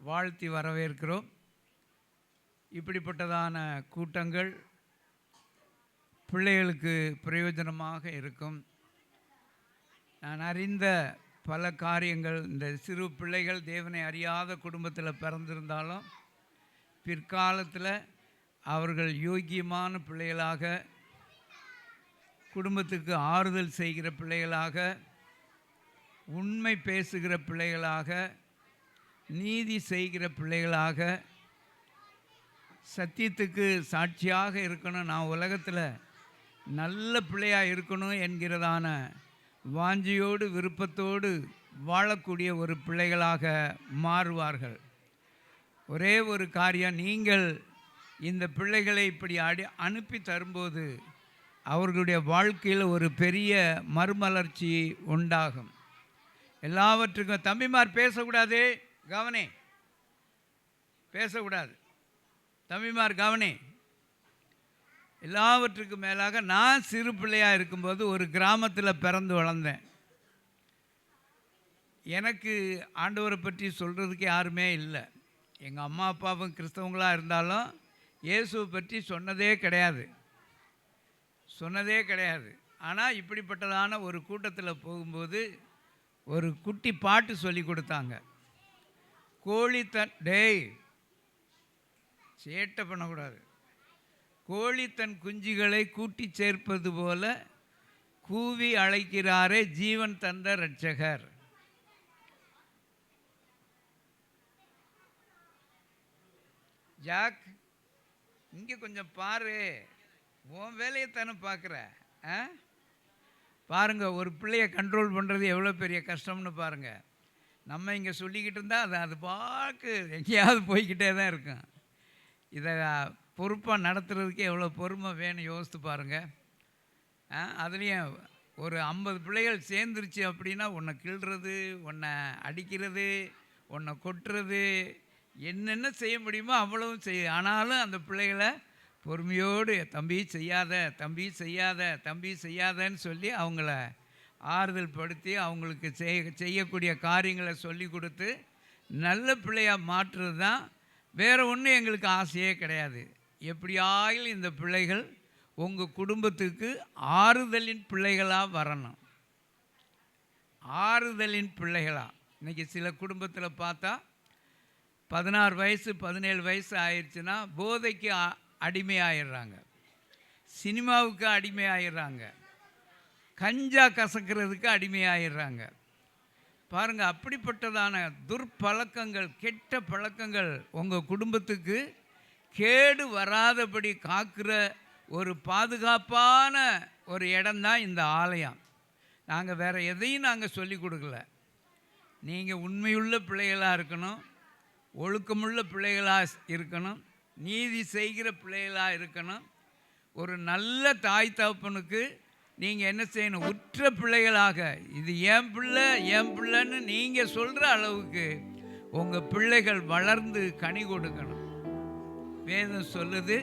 வாழ்த்தி வரவேற்கிறோம். இப்படிப்பட்டதான கூட்டங்கள் பிள்ளைகளுக்கு பிரயோஜனமாக இருக்கும். நான் அறிந்த பல காரியங்கள், இந்த சிறு பிள்ளைகள் தேவனை அறியாத குடும்பத்தில் பிறந்திருந்தாலும் பிற்காலத்தில் அவர்கள் யோக்கியமான பிள்ளைகளாக, குடும்பத்துக்கு ஆறுதல் செய்கிற பிள்ளைகளாக, உண்மை பேசுகிற பிள்ளைகளாக, நீதி செய்கிற பிள்ளைகளாக, சத்தியத்துக்கு சாட்சியாக இருக்கணும், நான் உலகத்தில் நல்ல பிள்ளையாக இருக்கணும் என்கிறதான வாஞ்சியோடு விருப்பத்தோடு வாழக்கூடிய ஒரு பிள்ளைகளாக மாறுவார்கள். ஒரே ஒரு காரியம், நீங்கள் இந்த பிள்ளைகளை இப்படி அனுப்பி தரும்போது அவர்களுடைய வாழ்க்கையில் ஒரு பெரிய மறுமலர்ச்சி உண்டாகும். எல்லாவற்றுக்கும் தம்பிமார் பேசக்கூடாது, கவனே, பேசக்கூடாது தம்பிமார், கவனே. எல்லாவற்றுக்கும் மேலாக நான் சிறு பிள்ளையாக இருக்கும்போது ஒரு கிராமத்தில் பிறந்து வளர்ந்தேன். எனக்கு ஆண்டவரை பற்றி சொல்கிறதுக்கு யாருமே இல்லை. எங்கள் அம்மா அப்பாவும் கிறிஸ்தவங்களாக இருந்தாலும் இயேசுவை பற்றி சொன்னதே கிடையாது. ஆனால் இப்படிப்பட்டதான ஒரு கூட்டத்தில் போகும்போது ஒரு குட்டி பாட்டு சொல்லி கொடுத்தாங்க. கோழி டேய் சேட்டை பண்ணக்கூடாது, கோழி தன் குஞ்சுகளை கூட்டி சேர்ப்பது போல கூவி அழைக்கிறாரே ஜீவன் தந்த இரட்சகர். ஜாக், இங்கே கொஞ்சம் பாரு, உன் வேலையை தானே பார்க்குற. பாருங்கள், ஒரு பிள்ளையை கண்ட்ரோல் பண்ணுறது எவ்வளோ பெரிய கஷ்டம்னு பாருங்கள். நம்ம இங்கே சொல்லிக்கிட்டு இருந்தால் அது பார்க்க எங்கேயாவது போய்கிட்டே தான் இருக்கும். இதை பொறுப்பாக நடத்துறதுக்கு எவ்வளோ பொறுமை வேணும் யோசித்து பாருங்கள். அதுலேயும் ஒரு 50 பிள்ளைகள் சேர்ந்துருச்சு அப்படின்னா உன்னை கிள்றது, உன்னை அடிக்கிறது, உன்னை கொட்டுறது, என்னென்ன செய்ய முடியுமோ அவ்வளவும் செய்ய. ஆனாலும் அந்த பிள்ளைகளை பொறுமையோடு தம்பி செய்யாத, தம்பி செய்யாத, தம்பி செய்யாதன்னு சொல்லி அவங்கள ஆறுதல் படுத்தி அவங்களுக்கு செய்யக்கூடிய காரியங்களை சொல்லி கொடுத்து நல்ல பிள்ளையாக மாற்றுறது தான். வேறு ஒன்றும் எங்களுக்கு ஆசையே கிடையாது. எப்படியாயிலும் இந்த பிள்ளைகள் உங்கள் குடும்பத்துக்கு ஆறுதலின் பிள்ளைகளாக வரணும். ஆறுதலின் பிள்ளைகளாக. இன்றைக்கி சில குடும்பத்தில் பார்த்தா 16 வயசு 17 வயசு ஆயிடுச்சுன்னா போதைக்கு அடிமையாயிடுறாங்க, சினிமாவுக்கு அடிமையாயிடுறாங்க, கஞ்சா கசக்கிறதுக்கு அடிமையாயிடுறாங்க. பாருங்கள், அப்படிப்பட்டதான துர்பழக்கங்கள், கெட்ட பழக்கங்கள் உங்கள் குடும்பத்துக்கு கேடு வராதபடி காக்கிற ஒரு பாதுகாப்பான ஒரு இடம்தான் இந்த ஆலயம். நாங்கள் வேறு எதையும் நாங்கள் சொல்லி கொடுக்கல. நீங்கள் உண்மையுள்ள பிள்ளைகளாக இருக்கணும், ஒழுக்கமுள்ள பிள்ளைகளாக இருக்கணும், நீதி செய்கிற பிள்ளைகளாக இருக்கணும். ஒரு நல்ல தாய் தகப்பனுக்கு நீங்கள் என்ன செய்யணும், உற்ற பிள்ளைகளாக, இது என் பிள்ளை என் பிள்ளைன்னு நீங்கள் சொல்கிற அளவுக்கு உங்கள் பிள்ளைகள் வளர்ந்து கனி கொடுக்கணும். வேதம் சொல்லுது,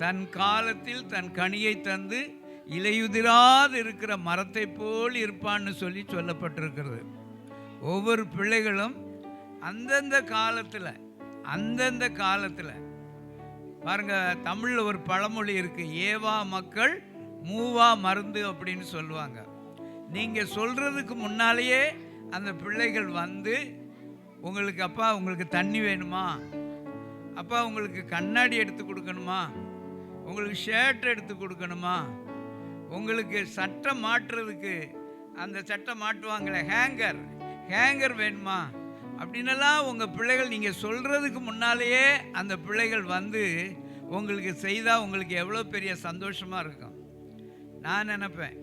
தன் காலத்தில் தன் கனியை தந்து இலையுதிராது இருக்கிற மரத்தை போல் இருப்பான்னு சொல்லப்பட்டிருக்கிறது. ஒவ்வொரு பிள்ளைகளும் அந்தந்த காலத்தில் பாருங்கள், தமிழில் ஒரு பழமொழி இருக்குது, ஏவா மக்கள் மூவா மருந்து அப்படின்னு சொல்லுவாங்க. நீங்கள் சொல்கிறதுக்கு முன்னாலேயே அந்த பிள்ளைகள் வந்து உங்களுக்கு, அப்பா உங்களுக்கு தண்ணி வேணுமா, அப்பா உங்களுக்கு கண்ணாடி எடுத்து கொடுக்கணுமா, உங்களுக்கு ஷர்ட் எடுத்து கொடுக்கணுமா, உங்களுக்கு சட்டை மாட்டுறதுக்கு அந்த சட்டை மாட்டுவாங்களே ஹேங்கர் வேணுமா அப்படின்னெல்லாம் உங்கள் பிள்ளைகள் நீங்கள் சொல்கிறதுக்கு முன்னாலேயே அந்த பிள்ளைகள் வந்து உங்களுக்கு செய்தால் உங்களுக்கு எவ்வளோ பெரிய சந்தோஷமாக இருக்கும். நான் நினைப்பேன்,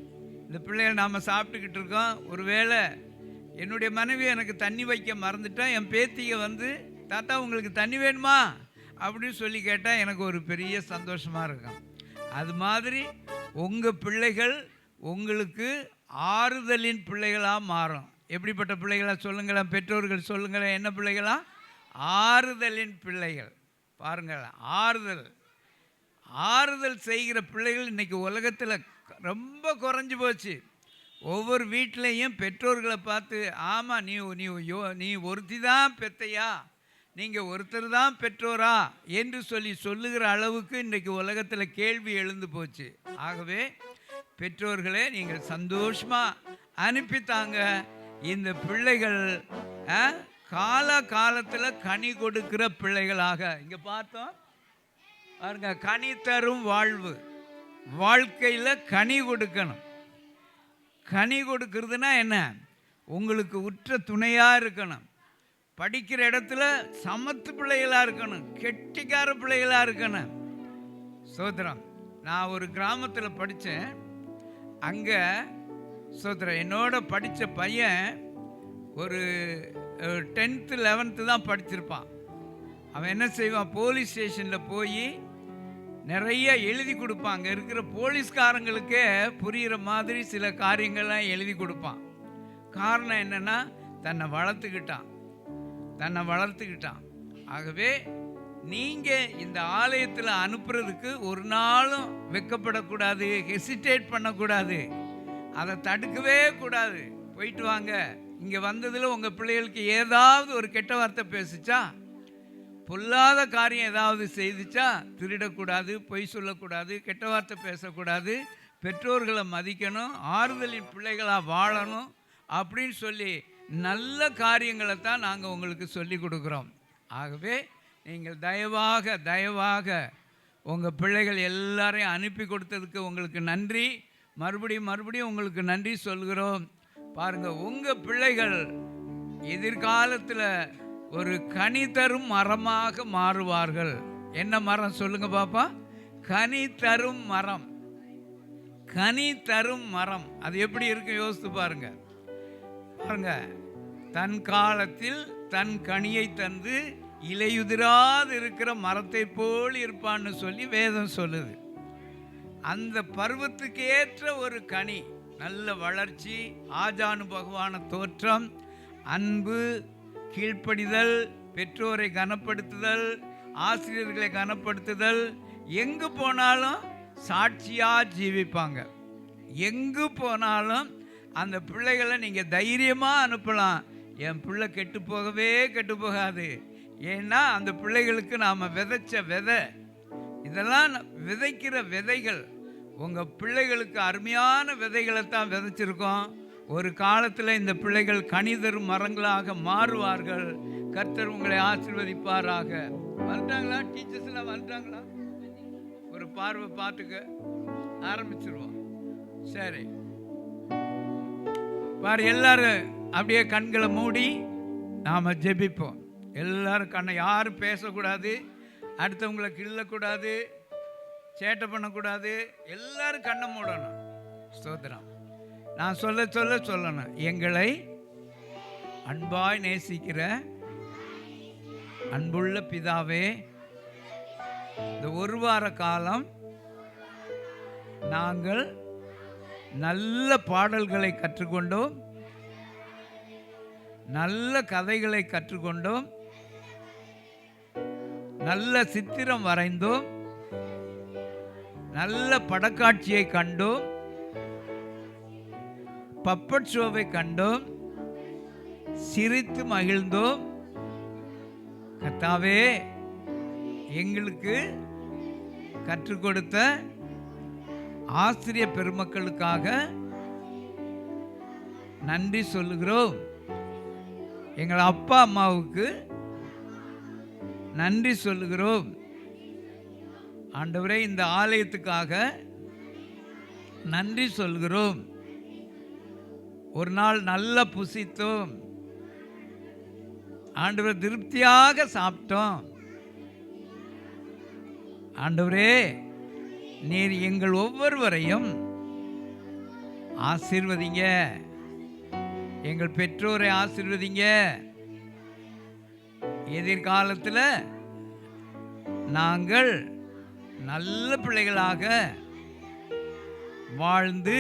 இந்த பிள்ளைகள் நாம் சாப்பிட்டுக்கிட்டு இருக்கோம், ஒருவேளை என்னுடைய மனைவி எனக்கு தண்ணி வைக்க மறந்துட்டால் என் பேத்தியை வந்து தாத்தா உங்களுக்கு தண்ணி வேணுமா அப்படின்னு சொல்லி கேட்டால் எனக்கு ஒரு பெரிய சந்தோஷமாக இருக்கும். அது மாதிரி உங்கள் பிள்ளைகள் உங்களுக்கு ஆறுதலின் பிள்ளைகளாக மாறும். எப்படிப்பட்ட பிள்ளைகளாக சொல்லுங்களேன், பெற்றோர்கள் சொல்லுங்களேன், என்ன பிள்ளைகளா? ஆறுதலின் பிள்ளைகள். பாருங்கள், ஆறுதல் செய்கிற பிள்ளைகள் இன்றைக்கி உலகத்தில் ரொம்ப குறைஞ்சி போச்சு. ஒவ்வொரு வீட்லேயும் பெற்றோர்களை பார்த்து, ஆமாம் நீ நீ நீ ஒருத்தி தான் பெத்தையா, நீங்கள் ஒருத்தர் தான் பெற்றோரா என்று சொல்லுகிற அளவுக்கு இன்றைக்கு உலகத்தில் கேள்வி எழுந்து போச்சு. ஆகவே பெற்றோர்களே, நீங்கள் சந்தோஷமாக அனுப்பித்தாங்க. இந்த பிள்ளைகள் காலத்தில் கனி கொடுக்கிற பிள்ளைகளாக, இங்கே பார்த்தோம் பாருங்க, கனி தரும் வாழ்வு. வாழ்க்கையில் கனி கொடுக்கணும். கனி கொடுக்கறதுனா என்ன? உங்களுக்கு உற்ற துணையாக இருக்கணும். படிக்கிற இடத்துல சமத்து பிள்ளைகளாக இருக்கணும். கெட்டிக்கார பிள்ளைகளாக இருக்கணும். சோதரம், நான் ஒரு கிராமத்தில் படித்தேன். அங்கே சோதரம் என்னோட படித்த பையன் ஒரு 10th 11th தான் படிச்சிருப்பான். அவன் என்ன செய்வான், போலீஸ் ஸ்டேஷனில் போய் நிறைய எழுதி கொடுப்பான். அங்கே இருக்கிற போலீஸ்காரங்களுக்கே புரிகிற மாதிரி சில காரியங்கள்லாம் எழுதி கொடுப்பான். காரணம் என்னென்னா, தன்னை வளர்த்துக்கிட்டான். ஆகவே நீங்கள் இந்த ஆலயத்தில் அனுப்புறதுக்கு ஒரு நாளும் வெட்கப்படக்கூடாது, ஹெசிடேட் பண்ணக்கூடாது, அதை தடுக்கவே கூடாது. போயிட்டு வாங்க. இங்கே வந்ததில் உங்கள் பிள்ளைகளுக்கு ஏதாவது ஒரு கெட்ட வார்த்தை பேசிச்சா, பொல்லாத காரியம் ஏதாவது செய்துச்சா, திருடக்கூடாது, பொய் சொல்லக்கூடாது, கெட்ட வார்த்தை பேசக்கூடாது, பெற்றோர்களை மதிக்கணும், ஆறுதலின் பிள்ளைகளாக வாழணும் அப்படின்னு சொல்லி நல்ல காரியங்களை தான் நாங்கள் உங்களுக்கு சொல்லி கொடுக்குறோம். ஆகவே நீங்கள் தயவாக உங்கள் பிள்ளைகள் எல்லாரையும் அனுப்பி கொடுத்ததுக்கு உங்களுக்கு நன்றி. மறுபடியும் உங்களுக்கு நன்றி சொல்கிறோம். பாருங்கள், உங்கள் பிள்ளைகள் எதிர்காலத்தில் ஒரு கனி தரும் மரமாக மாறுவார்கள். என்ன மரம் சொல்லுங்க பாப்பா? கனி தரும் மரம். அது எப்படி இருக்கு யோசித்து பாருங்க. தன் காலத்தில் தன் கனியை தந்து இலையுதிராது இருக்கிற மரத்தை போல் இருப்பான்னு சொல்லி வேதம் சொல்லுது. அந்த பருவத்துக்கு ஏற்ற ஒரு கனி, நல்ல வளர்ச்சி, ஆஜானுபகவான தோற்றம், அன்பு, கீழ்ப்படிதல், பெற்றோரை கனப்படுத்துதல், ஆசிரியர்களை கனப்படுத்துதல், எங்கு போனாலும் சாட்சியாக ஜீவிப்பாங்க. எங்கு போனாலும் அந்த பிள்ளைகளை நீங்கள் தைரியமாக அனுப்பலாம். என் பிள்ளை கெட்டு போகாது. ஏன்னா அந்த பிள்ளைகளுக்கு நாம் விதைச்ச விதை, இதெல்லாம் விதைக்கிற விதைகள். உங்கள் பிள்ளைகளுக்கு அருமையான விதைகளை தான் விதைச்சிருக்கோம். ஒரு காலத்தில் இந்த பிள்ளைகள் கனிதரும் மரங்களாக மாறுவார்கள். கர்த்தர் உங்களை ஆசீர்வதிப்பாராக. வந்துட்டாங்களா? டீச்சர்ஸ் எல்லாம் வந்துட்டாங்களா? ஒரு பார்வை பார்த்துக்க ஆரம்பிச்சிருவோம். சரி பாரு, எல்லாரும் அப்படியே கண்களை மூடி நாம் ஜெபிப்போம். எல்லாரும் கண்ணை, யாரும் பேசக்கூடாது, அடுத்தவங்களை கிள்ளக்கூடாது, சேட்டை பண்ணக்கூடாது. எல்லாரும் கண்ணை மூடணும். ஸ்தோத்திரம். நான் சொல்ல சொல்லணும். எங்களை அன்பாய் நேசிக்கிற அன்புள்ள பிதாவே, இந்த ஒரு வார காலம் நாங்கள் நல்ல பாடல்களை கற்றுக்கொண்டோம், நல்ல கதைகளை கற்றுக்கொண்டோம், நல்ல சித்திரம் வரைந்தோம், நல்ல படக்காட்சியை கண்டோம், பப்பட் ஷோவை கண்டோம், சிரித்து மகிழ்ந்தோம். கர்த்தாவே, எங்களுக்கு கற்றுக் கொடுத்த ஆசிரிய பெருமக்களுக்காக நன்றி சொல்லுகிறோம். எங்கள் அப்பா அம்மாவுக்கு நன்றி சொல்லுகிறோம். ஆண்டவரே, இந்த ஆலயத்துக்காக நன்றி சொல்கிறோம். ஒரு நாள் நல்லா புசித்தோம் ஆண்டவர், திருப்தியாக சாப்பிட்டோம். ஆண்டவரே, நீர் எங்கள் ஒவ்வொருவரையும் ஆசீர்வதிங்க. எங்கள் பெற்றோரை ஆசீர்வதிங்க. எதிர்காலத்தில் நாங்கள் நல்ல பிள்ளைகளாக வாழ்ந்து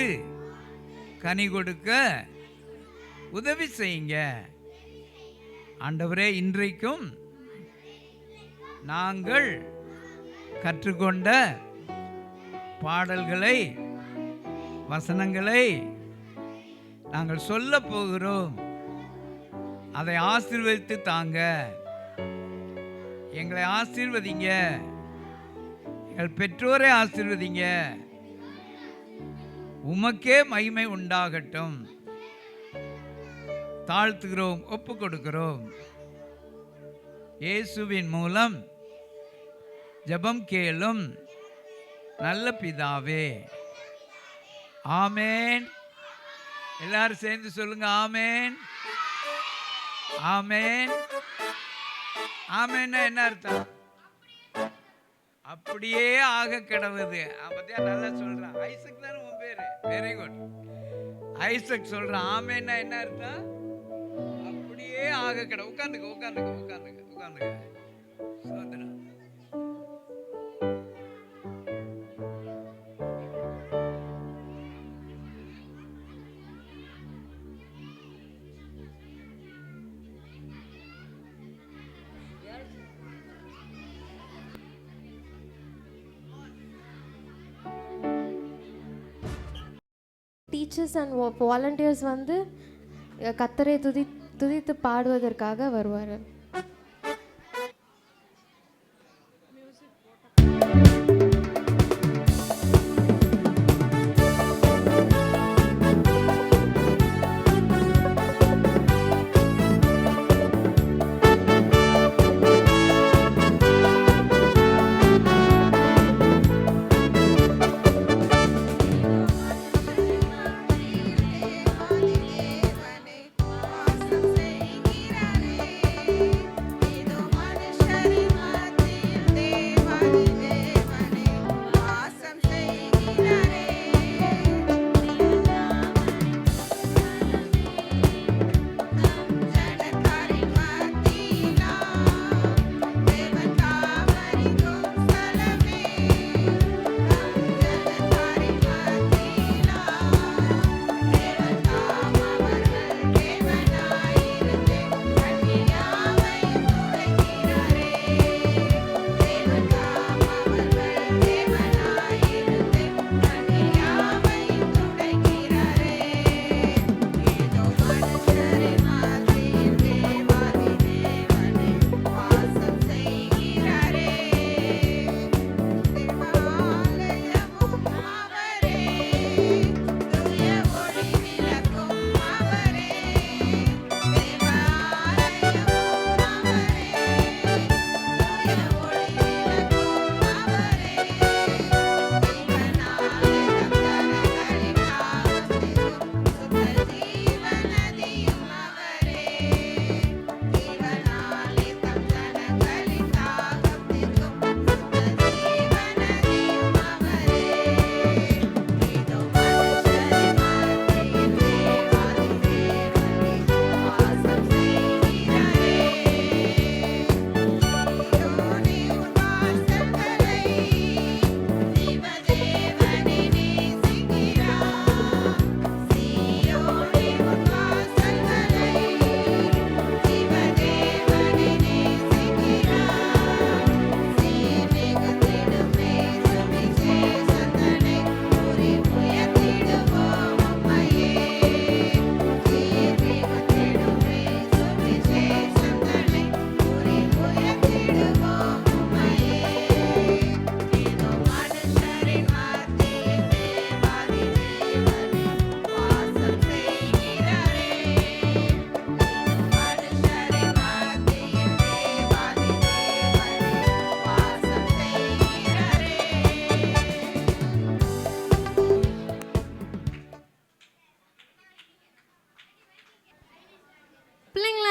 கனி கொடுக்க உதவி செய்யுங்க. ஆண்டவரே, இன்றைக்கும் நாங்கள் கற்றுக்கொண்ட பாடல்களை, வசனங்களை நாங்கள் சொல்ல போகிறோம். அதை ஆசீர்வதித்து தாங்க. எங்களை ஆசீர்வதிங்க, எங்கள் பெற்றோரை ஆசீர்வதிங்க, உமக்கே மகிமை உண்டாகட்டும். தாழ்த்துகிறோம், ஒப்பு கொடுக்கிறோம். இயேசுவின் மூலம் ஜெபம் கேளும் நல்ல பிதாவே, ஆமேன். எல்லாரும் சேர்ந்து சொல்லுங்க, ஆமேன். ஆமேன். ஆமேன்னா என்ன அர்த்தம்? அப்படியே ஆக கிடவுது. பத்தியா நல்லா சொல்றான். ஐசக் தானே உன் பேரு? Very good. ஐசக் சொல்றான் ஆமேன்னா என்ன அர்த்தம்? அப்படியே ஆக கிட. உட்காந்துக்க உட்காந்துக்க உட்காந்துக்க உட்காந்துக்க. சோதரா டீச்சர்ஸ் அண்ட் வாலண்டியர்ஸ் வந்து கர்த்தரை துதித்து பாடுவதற்காக வருவார்.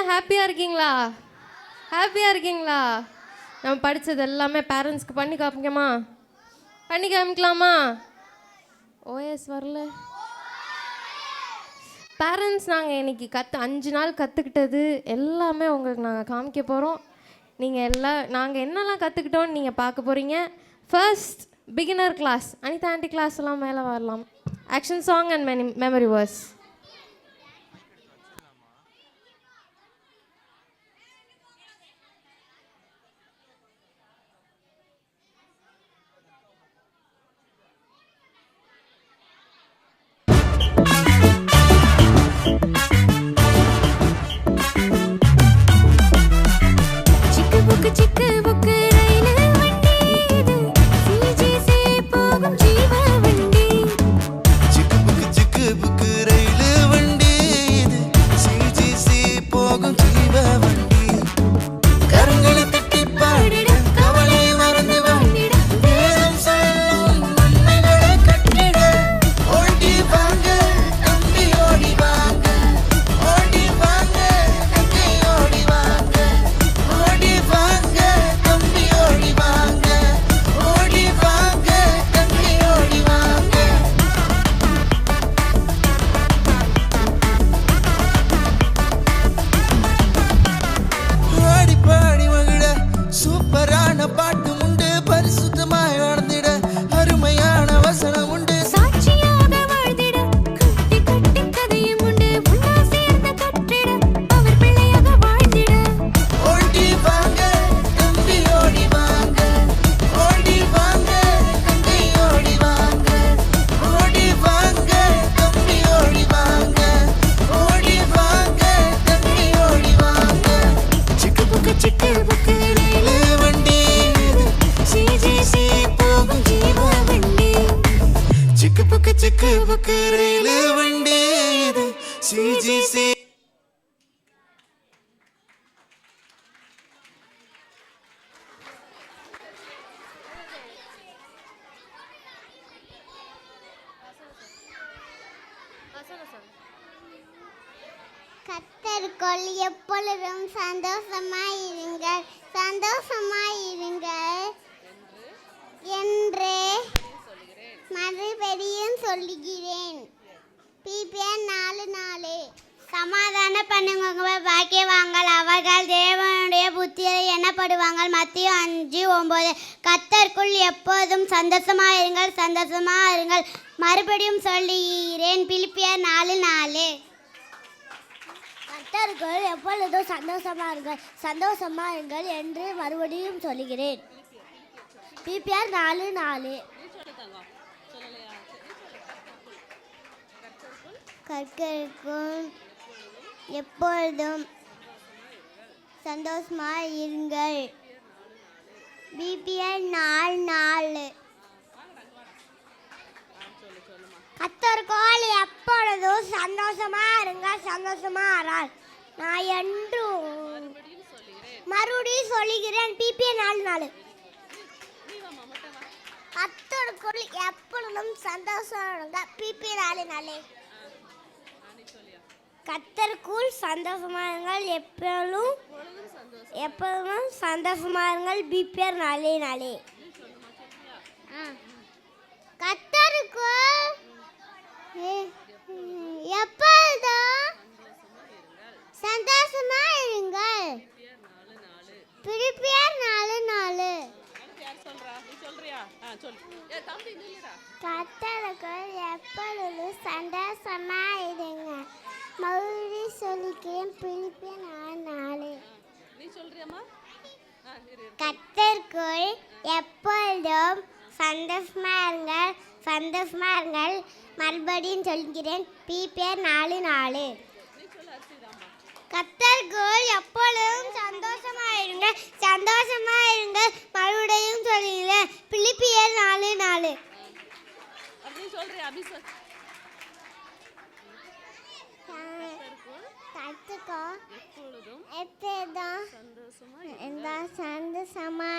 ஹாப்பியாக இருக்கீங்களா? ஹாப்பியாக இருக்கீங்களா? நம்ம படித்தது எல்லாமே பேரண்ட்ஸ்க்கு பண்ணி காமிக்கலாமா? ஓஎஸ் வரல. பேரண்ட்ஸ் நாங்கள் இன்றைக்கி 5 நாள் கற்றுக்கிட்டது எல்லாமே உங்களுக்கு நாங்கள் காமிக்க போகிறோம். நாங்கள் என்னெல்லாம் கற்றுக்கிட்டோன்னு நீங்கள் பார்க்க போகிறீங்க. First beginner class. Anita aunty class எல்லாம் மேலே வரலாம். Action song and memory verse. Chicken பாட்டு உண்டு பரிசுத்தமாய் வாழ்ந்திட அருமையான வசனம் உண்டு சாட்சியாக வாழ்ந்திட கட்டி கட்டி கதையும் உண்டு உன்னா சேர்ந்த கற்றிட அவர் பிள்ளையாக வாழ்ந்திட ஓடி வாங்க தம்பி ஓடி வாங்க ஓடி வாங்க தம்பி ஓடி வாங்க ஓடி வாங்க தம்பி ஓடி வாங்க ஓடி வாங்க தம்பி ஓடி வாங்க சிக்கு புக்கு ரயிலு வண்டி சிஜிசி போகும் ஜீவ வண்டி சிக்கு புக்கு ரயிலு வண்டி இது சிஜிசி கர்த்தருக்குள் எப்பொழுதும் சந்தோஷமாயிருங்கள் சந்தோஷமாயிருங்கள் என்று மறுபடியும் சொல்லுகிறேன். பிபிஎன் 4:4. சமாதான பண்ணுங்க பாக்கியவான்கள் அவர்கள் தேவனுடைய புத்திரர் எனப்படுவாங்கள். மத்தேயு 5:9. கர்த்தருக்குள் எப்போதும் சந்தோஷமாயிருங்கள் சந்தோஷமாயிருங்கள் மறுபடியும் சொல்லுகிறேன். பிலிப்பியர் 4:4. கர்த்தருக்குள் எப்பொழுதும் சந்தோஷமாயிருங்கள் என்று மறுபடியும் சொல்லுகிறேன். பிலிப்பியர் 4:4. கர்த்தருக்குள் எப்பொழுதும் சந்தோஷமாயிருங்கள். பிபிஎன் 4:4. கர்த்தருக்குள் எப்பொழுதும் சந்தோஷமாயிருங்கள் நான் என்றும் மறுபடியும் சொல்லுகிறேன். பிபிஎன் 4:4. கர்த்தருக்குள் எப்பொழுதும் சந்தோஷமாக பிபிஎன் 4:4. கர்த்தருக்குள் சந்தோஷமாயிருங்கள் எப்பொழுதும் சந்தோஷமாயிருங்கள். பிபிஎன் 4:4. கர்த்தருக்குள் எப்பொழுதும் சந்தோஷமாயிருங்கள். பிலிப்பியர் 4:4. கர்த்தருக்குள் எப்பொழுதும் சந்தோஷமாயிருங்க மறுபடி சொல்லிக்கிறேன். பிலிப்பியர் 4:4. கர்த்தருக்குள் எப்பொழுதும் சந்தோஷமாயிருங்கள் மறுபடியும் சொல்கிறேன். பிலிப்பியர் 4:4. கர்த்தருக்குள் எப்பொழுதும் சந்தோஷமாயிருங்கள் மறுபடியும் சொல்கிறேன். பிலிப்பியர் 4:4. கர்த்தருக்குள் எப்பொழுதும் சந்தோஷமா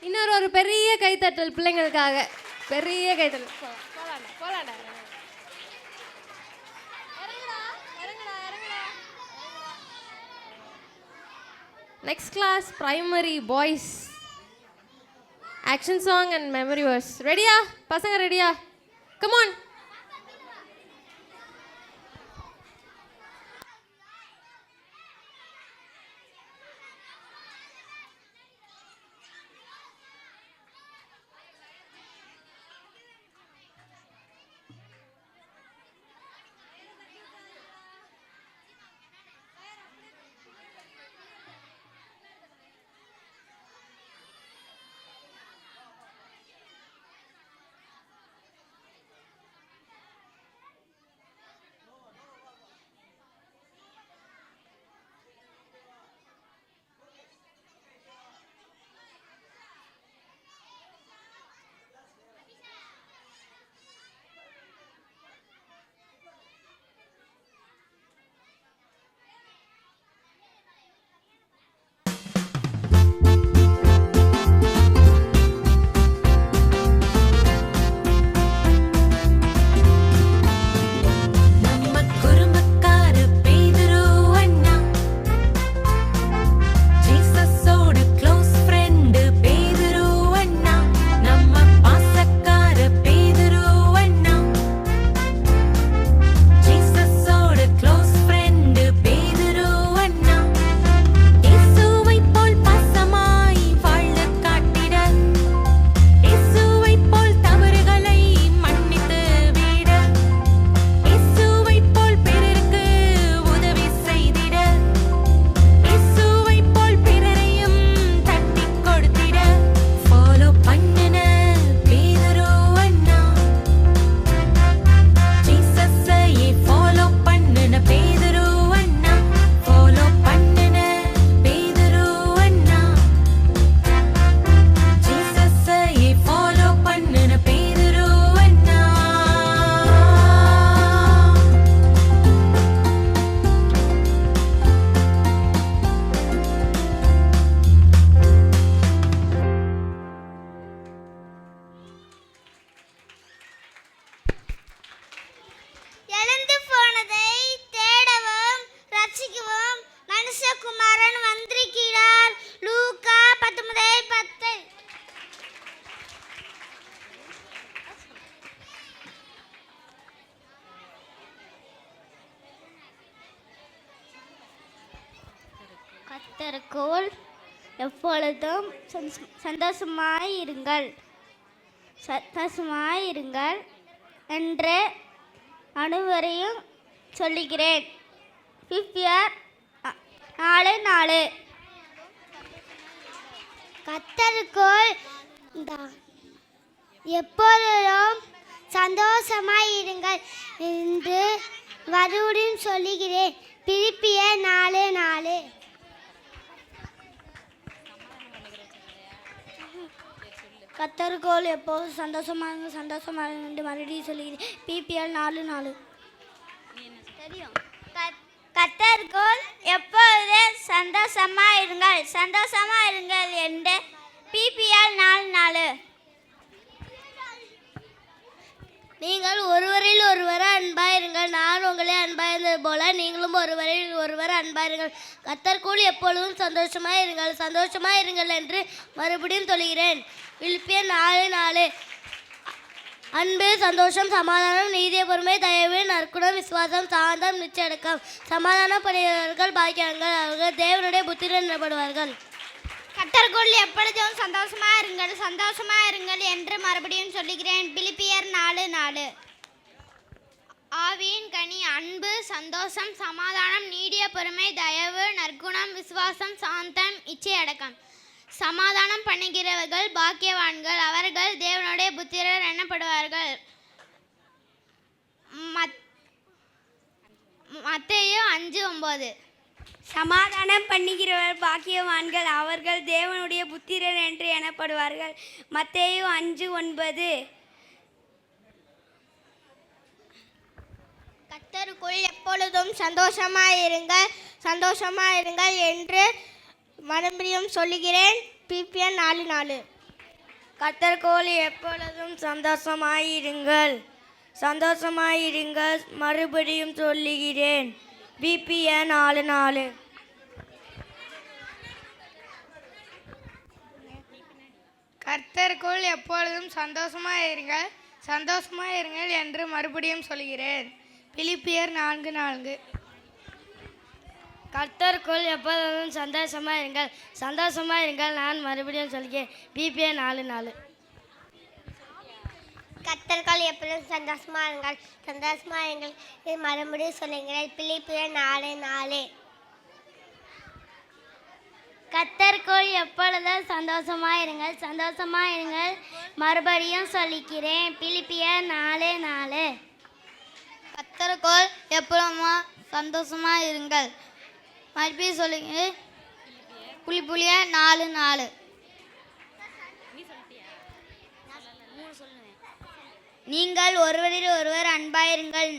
இன்னொரு ஒரு பெரிய கைத்தட்டல் பிள்ளைங்களுக்காக. பெரிய கைத்தட்டல். Next class, primary boys. Action song and memory verse. Ready-யா? பசங்க ரெடியா? Come on. கத்தருக்குள் எப்பொழுதும் சந்தோஷமாயிருங்கள் சந்தோஷமாயிருங்கள் என்று அனைவரையும் சொல்லுகிறேன். பிலிப்பியர் 4:4. கத்தருக்குள் எப்பொழுதும் சந்தோஷமாயிருங்கள் என்று மறுபடியும் சொல்லுகிறேன். பிலிப்பியர் 4:4. கத்தருக்குள் எப்போதும் சந்தோஷமாக என்று மறுபடியும் சொல்லுகிறேன். பிலிப்பியர் 4:4. தெரியும். கத்தருக்குள் எப்பொழுது சந்தோஷமாயிருங்கள் என்று பிலிப்பியர் 4:4. நீங்கள் ஒருவரில் ஒருவர் அன்பாயிருங்கள். நான் உங்களே அன்பாயிருந்தது போல நீங்களும் ஒருவரில் ஒருவர் அன்பாயிருங்கள். கத்தருக்குள் எப்பொழுதும் சந்தோஷமாயிருங்கள் என்று மறுபடியும் சொல்கிறேன். பிலிப்பியர் 4:4. அன்பு, சந்தோஷம், சமாதானம், நீதிய பொறுமை, தயவு, நற்குணம், விசுவாசம், சாந்தம், நிச்சயடக்கம். சமாதானம் பண்ணுகிறவர்கள் பாக்கியவான்கள், அவர்கள் தேவனுடைய புத்திரர் எனப்படுவார்கள். கத்தருக்குள் எப்பொழுதும் சந்தோஷமாயிருங்கள் என்று மறுபடியும் சொல்லுகிறேன். பிலிப்பியர் 4:4. ஆவியின் கனி அன்பு, சந்தோஷம், சமாதானம், நீடிய பொறுமை, தயவு, நற்குணம், விசுவாசம், சாந்தம், இச்சையடக்கம். சமாதானம் பண்ணுகிறவர்கள் பாக்கியவான்கள், அவர்கள் தேவனுடைய புத்திரர் எனப்படுவார்கள். மத்தேயு 5:9. சமாதானம் பண்ணுகிறவர் பாக்கியவான்கள், அவர்கள் தேவனுடைய புத்திரர் என்று எனப்படுவார்கள். மத்தேயு 5:9. கத்தருக்குள் எப்பொழுதும் சந்தோஷமாயிருங்கள் என்று மறுபடியும் சொல்லுகிறேன். பிலிப்பியர் 4:4. கத்தருக்குள் எப்பொழுதும் சந்தோஷமாயிருங்கள் மறுபடியும் சொல்லுகிறேன். பிலிப்பியர் 4:4. கர்த்தருக்குள் எப்பொழுதும் சந்தோஷமாயிருங்கள் என்று மறுபடியும் சொல்கிறேன். பிலிப்பியர் 4:4. கர்த்தருக்குள் எப்பொழுதும் சந்தோஷமாயிருங்கள் நான் மறுபடியும் சொல்கிறேன். பிலிப்பியர் 4:4. கத்தருக்குள் எப்பொழுதும் சந்தோஷமாயிருங்கள் மறுபடியும் சொல்லுகிறேன். பிலிப்பியர் 4:4. கத்தருக்குள் எப்பொழுதும் சந்தோஷமாயிருங்கள் மறுபடியும் சொல்லிக்கிறேன். பிலிப்பியர் 4:4. கர்த்தருக்குள் எப்பொழுதும் சந்தோஷமாயிருங்கள் மறுபடியும் சொல்லுகிறேன். பிலிப்பியர் 4:4. நீங்கள் ஒருவரில் ஒருவர் அன்பாயிருங்கள்.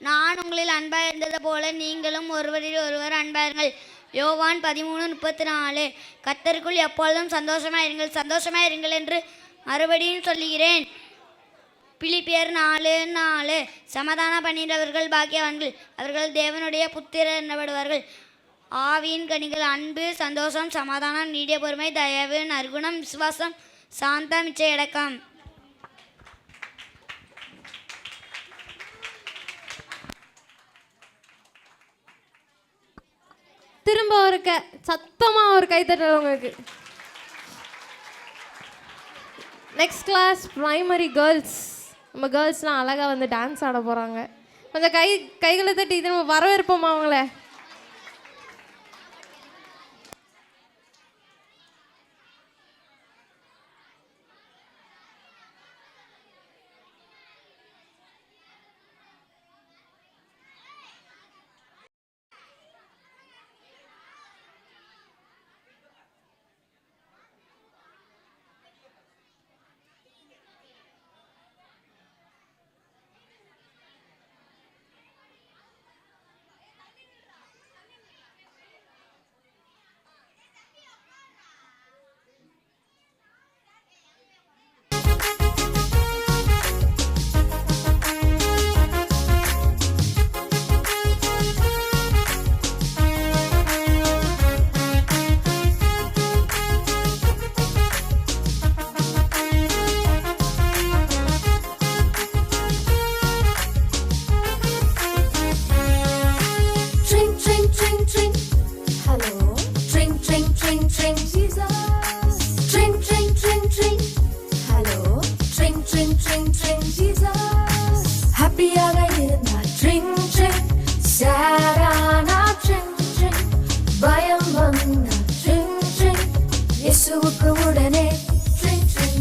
நான் உங்களில் அன்பாயிருந்தது போல நீங்களும் ஒருவரில் ஒருவர் அன்பாயிருங்கள். யோவான் 13:34. கர்த்தருக்குள் எப்பொழுதும் சந்தோஷமாயிருங்கள் என்று மறுபடியும் சொல்லுகிறேன். பிலிப்பியர் 4:4. சமாதானம் பண்ணுகிறவர்கள் பாக்கியவான்கள், அவர்கள் தேவனுடைய புத்திரர் எனப்படுவார்கள். ஆவியின் கனிகள் அன்பு, சந்தோஷம், சமாதானம், நீடிய பொறுமை, தயவு, நற்குணம், விசுவாசம், சாந்தம், இச்சையடக்கம். திரும்ப சத்தமாக ஒரு கைத்தட்டல் உங்களுக்கு. Next class primary girls. நம்ம கேர்ள்ஸ்லாம் அழகாக வந்து டான்ஸ் ஆட போகிறாங்க. கொஞ்சம் கைகளை தட்டி திரும்ப வரவேற்போமா அவங்கள. tring, Jesus. Tring, tring, tring, tring. Hello. Tring, tring, tring, tring, Jesus. Happy-ஆக இருந்தா tring, tring. Sad-ஆனா tring, tring. பயம் வந்தா tring, tring. இயேசுவுக்கு உடனே tring, tring.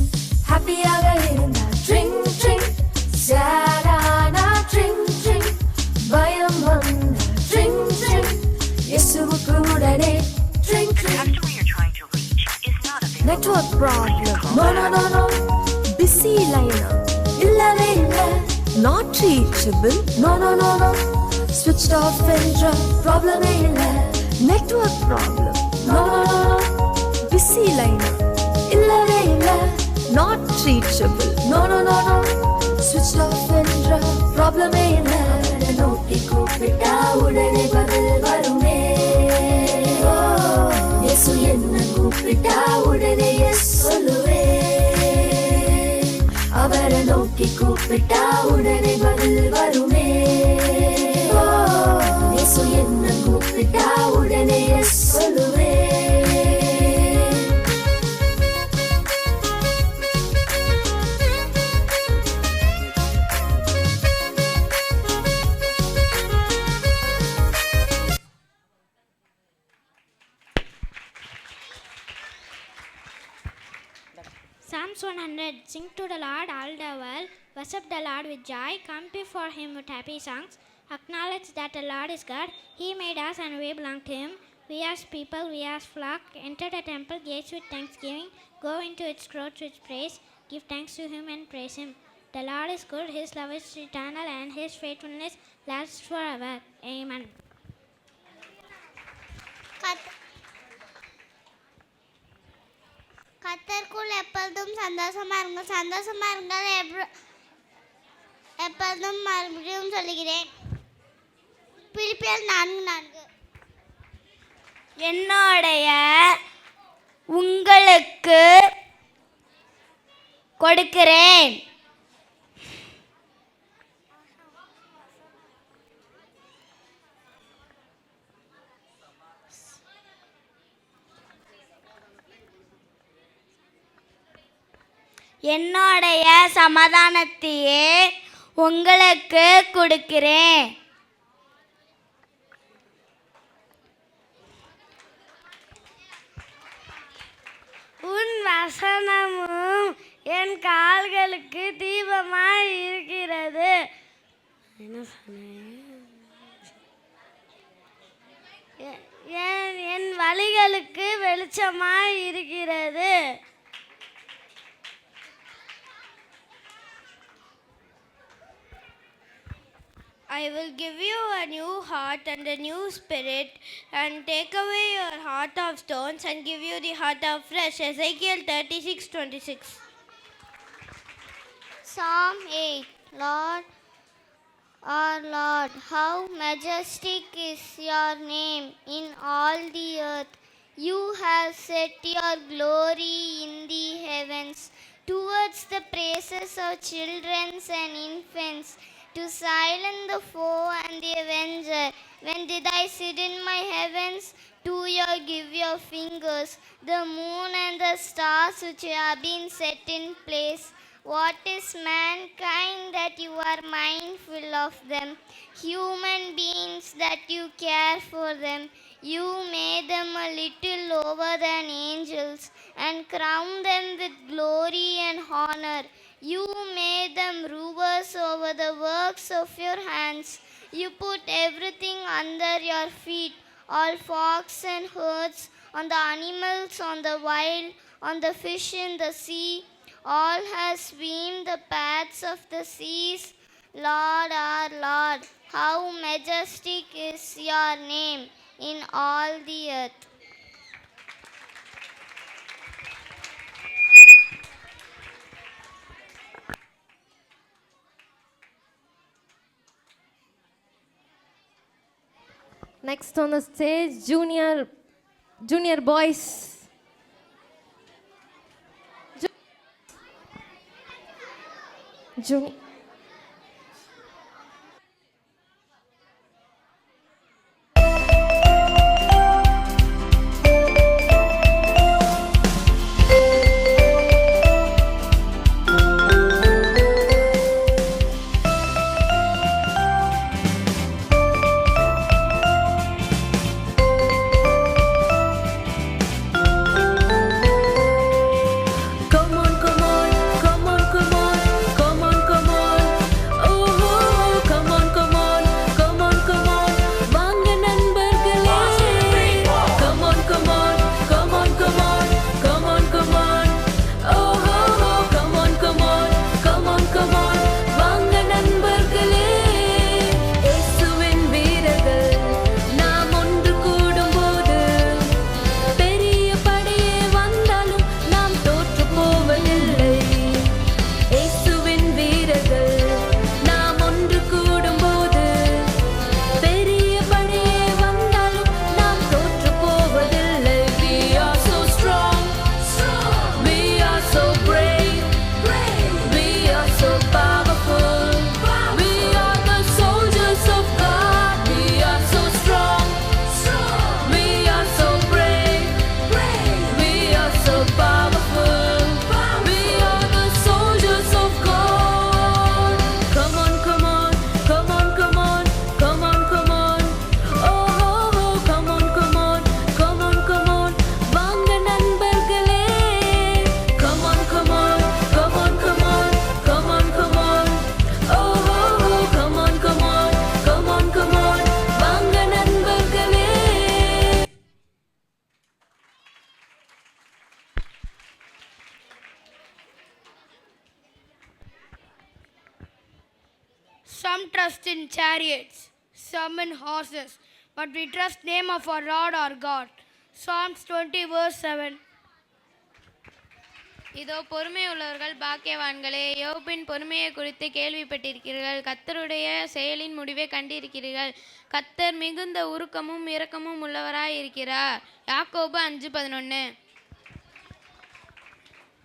Happy-ஆக இருந்தா tring, tring. Sad-ஆனா tring, tring. பயம் வந்தா tring, tring. இயேசுவுக்கு உடனே tring, tring. Network problem. No. Busy line. இல்லவே இல்ல. Not reachable. No. Switched off என்ற ப்ராப்ளமே இல்ல. Network problem. No. Busy line. இல்லவே இல்ல. Not reachable. No. Switched off என்ற ப்ராப்ளமே இல்ல. நோக்கி கூப்பிட்டா உடனே பதில் வருமே. இயேசு என்ன கூப்பிட்டா உடனே எஸ் சொல்லுவே. அவரை நோக்கி கூப்பிட்டா உடனே பதில் வருமே. இயேசு என்ன கூப்பிட்டா உடனே எஸ் சொல்லுவே. Psalms 100. Sing to the Lord all the world. Worship the Lord with joy. Come before Him with happy songs. Acknowledge that the Lord is God. He made us and we belong to Him. We as people, we as flock. Enter the temple gates with thanksgiving. Go into its courts with praise. Give thanks to Him and praise Him. The Lord is good. His love is eternal and His faithfulness lasts forever. Amen. கர்த்தருக்குள் எப்பொழுதும் சந்தோஷமா இருங்கள் எப்பொழுதும் மறுபடியும் சொல்லுகிறேன். பிலிப்பியர் 4:4. என்னுடைய உங்களுக்கு கொடுக்கிறேன். என்னுடைய சமாதானத்தையே உங்களுக்கு கொடுக்கிறேன். உன் வசனமும் என் கால்களுக்கு தீபமாய் இருக்கிறது. என்ன சொன்னேன்? என் வழிகளுக்கு வெளிச்சமாய் இருக்கிறது. I will give you a new heart and a new spirit, and take away your heart of stones and give you the heart of flesh. Ezekiel 36:26. Psalm 8. Lord, our Lord, how majestic is your name in all the earth. You have set your glory in the heavens, towards the praises of children and infants, to silence the foe and the avenger. When did I sit in my heavens? To give your fingers, the moon and the stars which have been set in place. What is mankind that you are mindful of them? Human beings that you care for them. You made them a little lower than angels and crowned them with glory and honor. You made them rulers over the works of your hands. You put everything under your feet, all flocks and herds, on the animals on the wild, on the fish in the sea. All have swam the paths of the seas. Lord, our Lord, how majestic is your name in all the earth. Next on the stage, junior boys. Junior. Some trust in chariots, some in horses, but we trust name of our Lord our God. Psalms 20 verse 7. இதோ பொறுமை உள்ளவர்கள் பாக்கியவான்களே. யோபின் பொறுமையை குறித்து கேள்விப்பட்டிருக்கிறீர்கள், கர்த்தருடைய செயலின் முடிவை கண்டிருக்கிறீர்கள். கர்த்தர் மிகுந்த உருக்கமும் இரக்கமும் உள்ளவராய் இருக்கிறார். யாக்கோபு 5:11.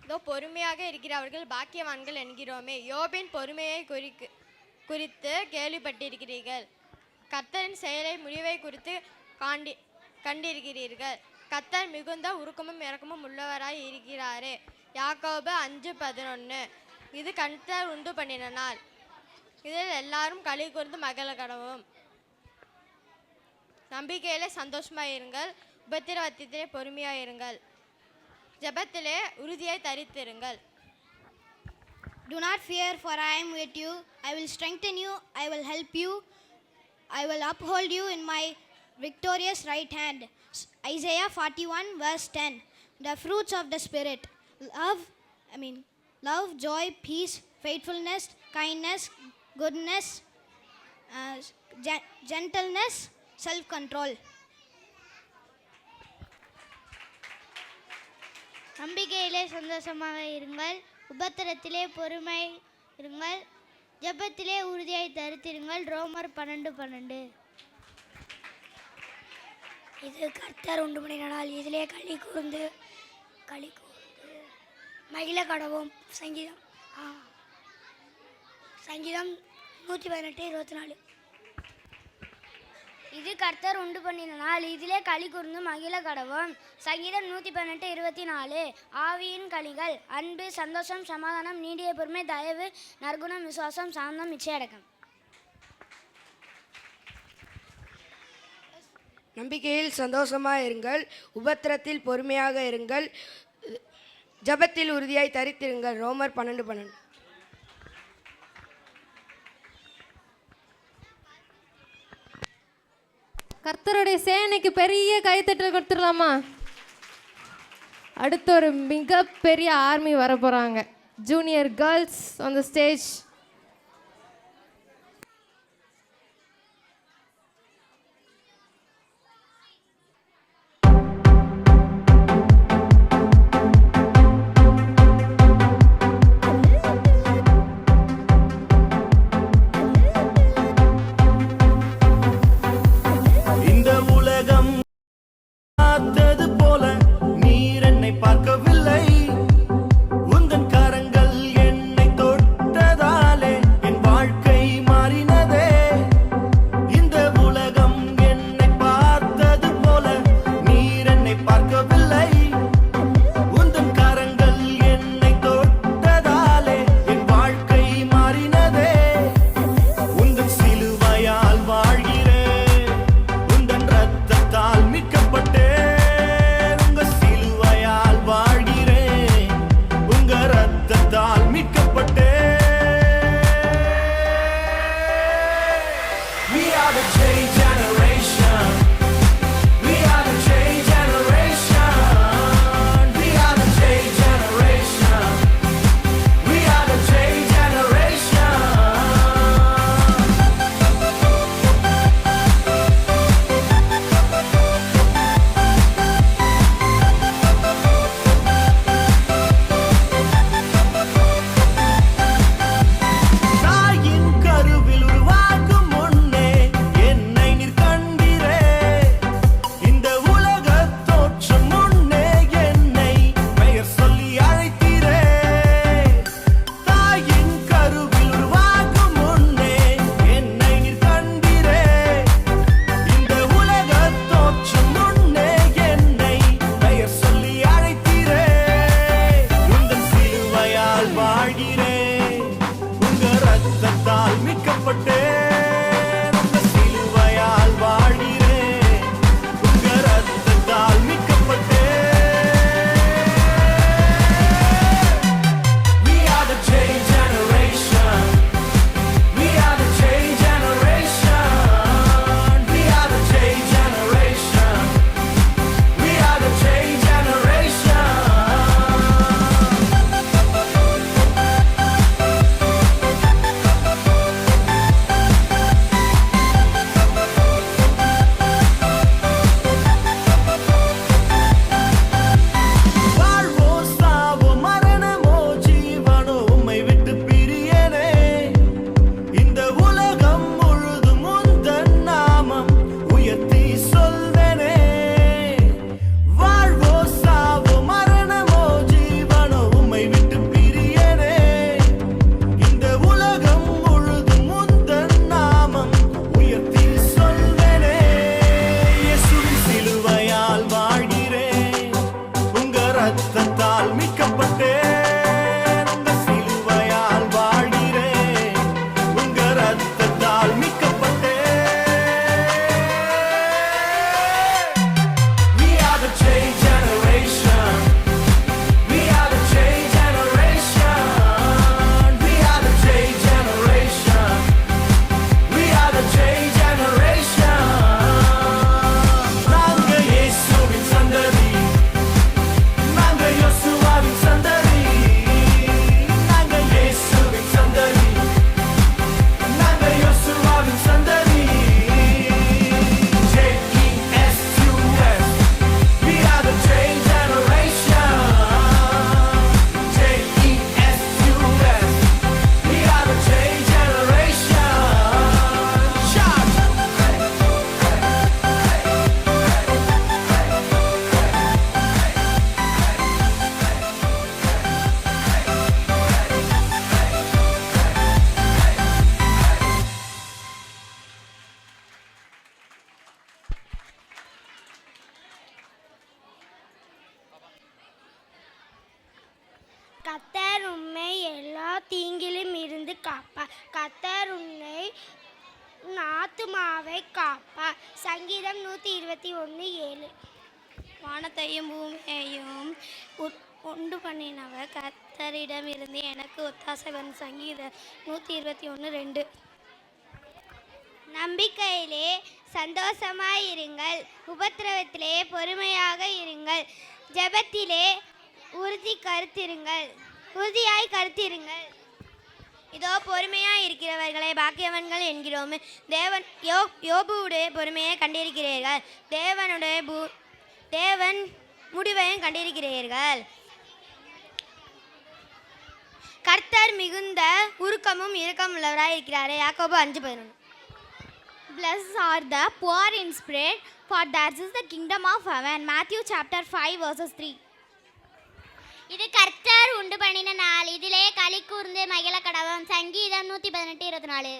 இதோ பொறுமையாக இருக்கிறவர்கள் பாக்கியவான்கள் என்கிறோமே. யோபின் பொறுமையை குறித்து கேள்விப்பட்டிருக்கிறீர்கள், கர்த்தரின் செயலை முடிவை குறித்து கண்டிருக்கிறீர்கள். கர்த்தர் மிகுந்த உருக்கமும் இரக்கமும் உள்ளவராய் இருக்கிறாரே. யாக்கோபு 5:11. இது கர்த்தர் உண்டு பண்ணின நாள், இதில் எல்லாரும் களி கூர்ந்து மகிழ கடவும். நம்பிக்கையிலே சந்தோஷமாயிருங்கள், உபத்திரவத்திலே பொறுமையாயிருங்கள், ஜெபத்திலே உறுதியாய் தரித்திருங்கள். Do not fear, for I am with you. I will strengthen you. I will help you. I will uphold you in my victorious right hand. Isaiah 41 verse 10. The fruits of the Spirit. Love, joy, peace, faithfulness, kindness, goodness, gentleness, self-control. நம்பிக்கையிலே சந்தோஷமாக இருங்கள், உபத்திரத்திலே பொறுமை இருங்கள், ஜெபத்திலே உறுதியாய் தரித்திருங்கள். ரோமர் 12:12. இது கர்த்தர் உண்டு பண்ணின நாள், இதிலே களி கூர்ந்து மகிழ கடவும். சங்கீதம் 118:24. இது கர்த்தர் உண்டு பண்ணின நாள், இதிலே களி கூர்ந்து மகிழ கடவும். சங்கீதம் 118:24. ஆவியின் கனிகள் அன்பு, சந்தோஷம், சமாதானம், நீடிய பொறுமை, தயவு, நற்குணம், விசுவாசம், சாந்தம், இச்சையடக்கம். நம்பிக்கையில் சந்தோஷமாக இருங்கள், உபத்திரத்தில் பொறுமையாக இருங்கள், ஜெபத்தில் உறுதியாய் தரித்திருங்கள். ரோமர் 12:12. கர்த்தருடைய சேனைக்கு பெரிய கைத்தட்டல் கொடுத்துடலாமா? அடுத்து ஒரு மிகப்பெரிய ஆர்மி வர போகிறாங்க. Junior girls on the stage. இந்த உலகம் பார்த்தது போல நீர் என்னை பார்க்கவில்லை, உந்தன் கரங்கள் என்னை தொட்டதால் ரத்தத்தால் மீட்கப்பட்டேன், உங்க சிலுவையால் வாழ்கிறேன், உங்க ரத்தத்தால் மீட்கப்பட்டேன். We are the change generation. We are the change generation. We are the change generation. We are the change generation. நாங்க இயேசுவின் சந்ததி, நாங்க யோசுவாவின் சந்ததி, நாங்க இயேசுவின் சந்ததி, நாங்க யோசுவாவின் சந்ததி. J-E-S-U-S. We are the change generation. J-E-S-U-S. We are the change generation. Shout! கர்த்தர் உம்மை எல்லா தீங்கிலும் இருந்து காப்பார். கர்த்தர் உன்னை உன் ஆத்துமாவை காப்பார். சங்கீதம் 121:7. வானத்தையும் பூமியையும் உண்டு பண்ணினவர் கர்த்தரிடம் இருந்து எனக்கு ஒத்தாசை வரும். சங்கீதம் 121:2. நம்பிக்கையிலே சந்தோஷமாயிருங்கள், உபத்திரவத்திலே பொறுமையாக இருங்கள், ஜெபத்திலே உறுதியாய் கருத்திருங்கள். இதோ பொறுமையாய் இருக்கிறவர்களை பாக்கியவன்கள் என்கிறோம். யோபுவுடைய பொறுமையை கண்டிருக்கிறீர்கள், தேவன் முடிவையும் கண்டிருக்கிறீர்கள். கர்த்தர் மிகுந்த உருக்கமும் இரக்கமும் உள்ளவராய் இருக்கிறாரே. யாக்கோபு 5:11. Blessed are the poor in spirit, for theirs is the kingdom of heaven. Matthew chapter 5:3. இது கர்த்தர் உண்டு பண்ணின நாள், இதிலே களி கூர்ந்து மகிழ கடவோம். சங்கீதம் 118:24.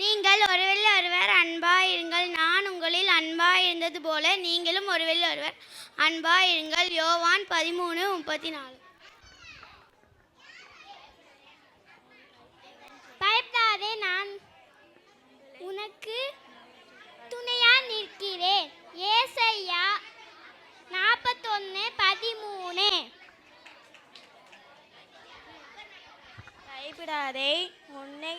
நீங்கள் ஒருவரில் ஒருவர் அன்பாயிருங்கள், நான் உங்களில் அன்பாயிருந்தது போல நீங்களும் ஒருவரில் ஒருவர் அன்பாயிருங்கள். யோவான் 13:34. பயப்படாதே, நான் உனக்கு துணையா நிற்கிறேன். ஏசாயா 41:13. பயப்படாதே, உன்னை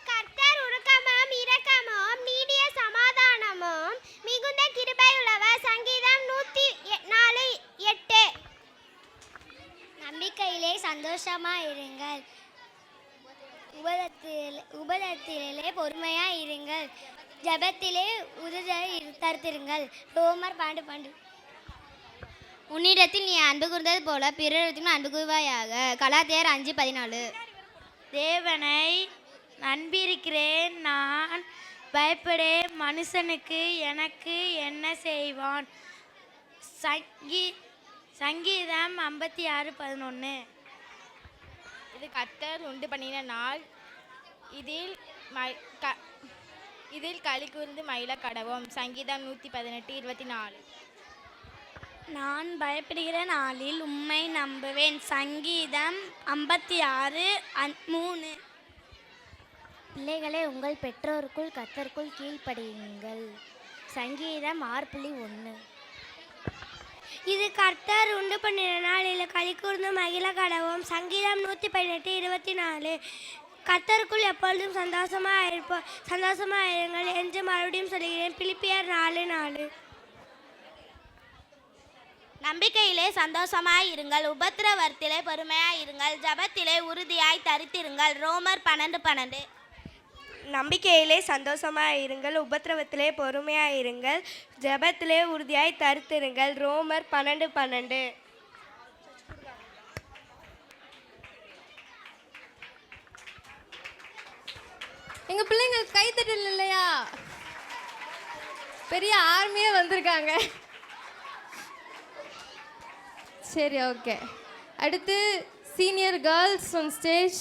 கர்த்தர் உருக்கமும் இரக்கமும் நீடிய சமாதானமும் மிகுந்த கிருபையுள்ளவர். சங்கீதம் 104:8. நம்பிக்கையிலே சந்தோஷமாயிருங்கள், உபதத்திலே பொறுமையாக இருங்கள், ஜபத்திலே தருத்திருங்கள். ரோமர் 12:12. உன்னிடத்தில் நீ அன்பு கூர்ந்தது போல பிறரிடத்திலும் அன்பு கூர்வாயாக. கலாத்தியர் 5:14. தேவனை நம்பியிருக்கிறேன், நான் பயப்படேன், மனுஷனுக்கு எனக்கு என்ன செய்வான். சங்கீதம் 56:11. இது கர்த்தர் உண்டு பண்ணின நாள், இதில் களி கூர்ந்து மகிழ கடவோம். சங்கீதம் 118:24. நான் பயப்படுகிற நாளில் உம்மை நம்புவேன். சங்கீதம் 56:3. பிள்ளைகளே, உங்கள் பெற்றோருக்குள் கர்த்தருக்குள் கீழ்ப்படியுங்கள். சங்கீதம் 6:1. இது கர்த்தர் உண்டு பண்ணின நாளில் களி கூர்ந்து மகிழ கடவோம். சங்கீதம் 118:24. கர்த்தருக்குள் எப்பொழுதும் சந்தோஷமாயிருங்கள் என்று மறுபடியும் சொல்கிறேன். பிலிப்பியர் 4:4. நம்பிக்கையிலே சந்தோஷமாயிருங்கள், உபத்திரவத்திலே பொறுமையாயிருங்கள், ஜபத்திலே உறுதியாய் தரித்திருங்கள். ரோமர் 12:12. நம்பிக்கையிலே சந்தோஷமாயிருங்கள், உபத்திரவத்திலே பொறுமையாயிருங்கள், ஜெபத்திலே உறுதியாய் தரித்திருங்கள். ரோமர் 12:12. எங்க பிள்ளைங்கள் கைத்தட்டல் இல்லையா? பெரிய ஆர்மியே வந்திருக்காங்க. சரி, ஓகே. அடுத்து சீனியர் கேர்ள்ஸ் ஆன் ஸ்டேஜ்.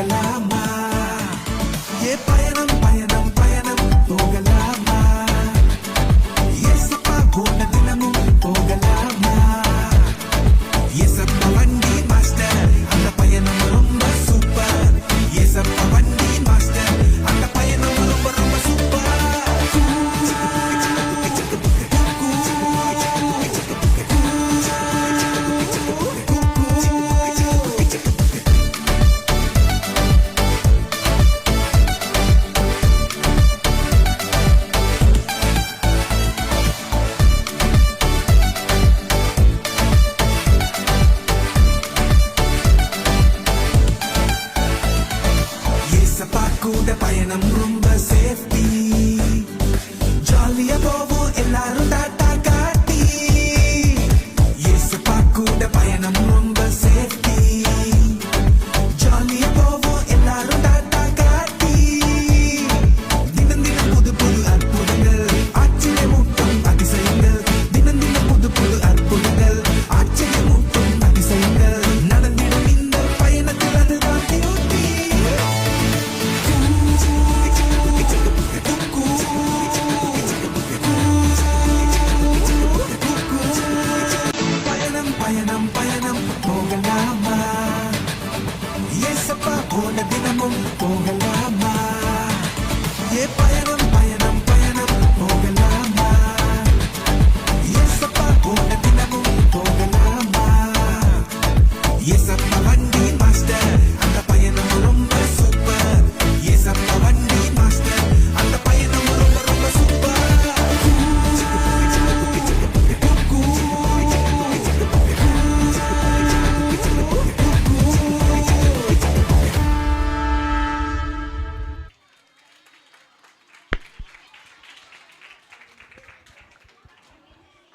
போகலாமா பயணம் பயணம் பயணம் போகலாமா ஏசப்பா போன தினமும் போகலாமா ஏசப்பா வண்டி மாஸ்டர் அந்த பயணம் ரொம்ப சூப்பர் ஏசப்பா வண்டி மாஸ்டர் அந்த பயணம் ரொம்ப ரொம்ப சூப்பர் ஏசப்பா கூட பயணம் ரொம்ப சேஃப்டி ஜாலியா போவோம் எல்லாரும் டாட்டா காட்டி ஏசப்பா கூட பயணம் ரொம்ப சேஃப்டி ஜாலியா போவோம் எல்லாரும் டாட்டா காட்டி தினம் தினம் புது புது அற்புதங்கள் ஆச்சரியமூட்டும் அதிசயங்கள் தினம் தினம் புது புது அற்புதங்கள் ஆச்சரியமூட்டும் அதிசயங்கள் நடந்திடும் இந்த பயணத்தில் அதுதான் டியூட்டி பயணம் பயணம் பயணம் போகலாமா ஏசப்பா போன தினமும் போகலாமா பயணம் பயணம் பயணம் போகலாமா ஏசப்பா போன தினமும் போகலாமா ஏசப்பா வண்டி மாஸ்டர் அந்த பயணம் ரொம்ப சூப்பர் ஏசப்பா வண்டி மாஸ்டர் அந்த பயணம் ரொம்ப ரொம்ப super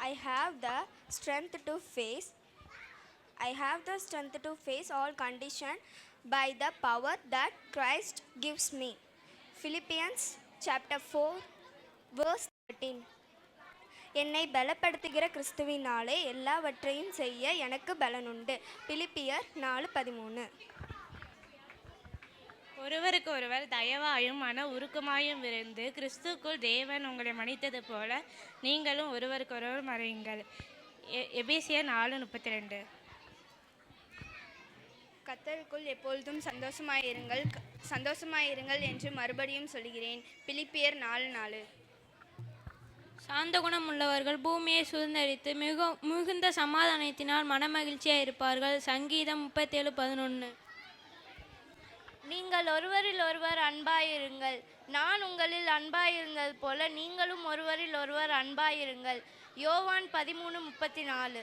I have the strength to face. I have the strength to face all condition by the power that Christ gives me. Philippians chapter 4 verse 13. என்னை பலப்படுத்துகிற கிறிஸ்துவினாலே எல்லாவற்றையும் செய்ய எனக்கு பலனுண்டு. பிலிப்பியர் 4:13. ஒருவருக்கு ஒருவர் தயவாயும் மன உருக்கமாயும் இருந்து கிறிஸ்துக்குள் தேவன் உங்களை மன்னித்தது போல நீங்களும் ஒருவருக்கொருவர் மறையுங்கள். எபேசியர் 4:32. கர்த்தருக்குள் எப்பொழுதும் சந்தோஷமாயிருங்கள் என்று மறுபடியும் சொல்கிறேன். பிலிப்பியர் 4:4. சாந்த குணம் உள்ளவர்கள் பூமியை சுதந்தரித்து மிகுந்த சமாதானத்தினால் மனமகிழ்ச்சியாக இருப்பார்கள். சங்கீதம் 37:11. நீங்கள் ஒருவரில் ஒருவர் அன்பாயிருங்கள். நான் உங்களில் அன்பாயிருந்தது போல நீங்களும் ஒருவரில் ஒருவர் அன்பாயிருங்கள். யோவான் 13:34.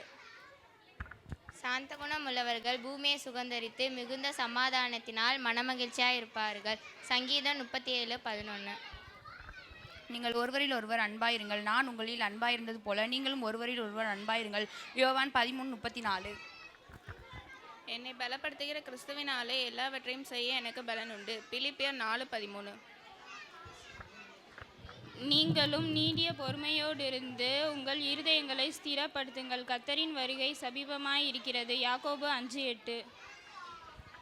சாந்த குணம் உள்ளவர்கள் பூமியை சுதந்தரித்து மிகுந்த சமாதானத்தினால் மனமகிழ்ச்சியாக இருப்பார்கள். சங்கீதம் 37:11. நீங்கள் ஒருவரில் ஒருவர் அன்பாயிருங்கள். நான் உங்களில் அன்பாயிருந்தது போல நீங்களும் ஒருவரில் ஒருவர் அன்பாயிருங்கள். யோவான் 13:34. என்னை பலப்படுத்துகிற கிறிஸ்துவினாலே எல்லாவற்றையும் செய்ய எனக்கு பலன் உண்டு. பிலிப்பியர் 4:13. நீங்களும் நீடிய பொறுமையோடிருந்து உங்கள் இருதயங்களை ஸ்திரப்படுத்துங்கள். கர்த்தரின் வருகை சமீபமாய் இருக்கிறது. யாக்கோபு 5:8.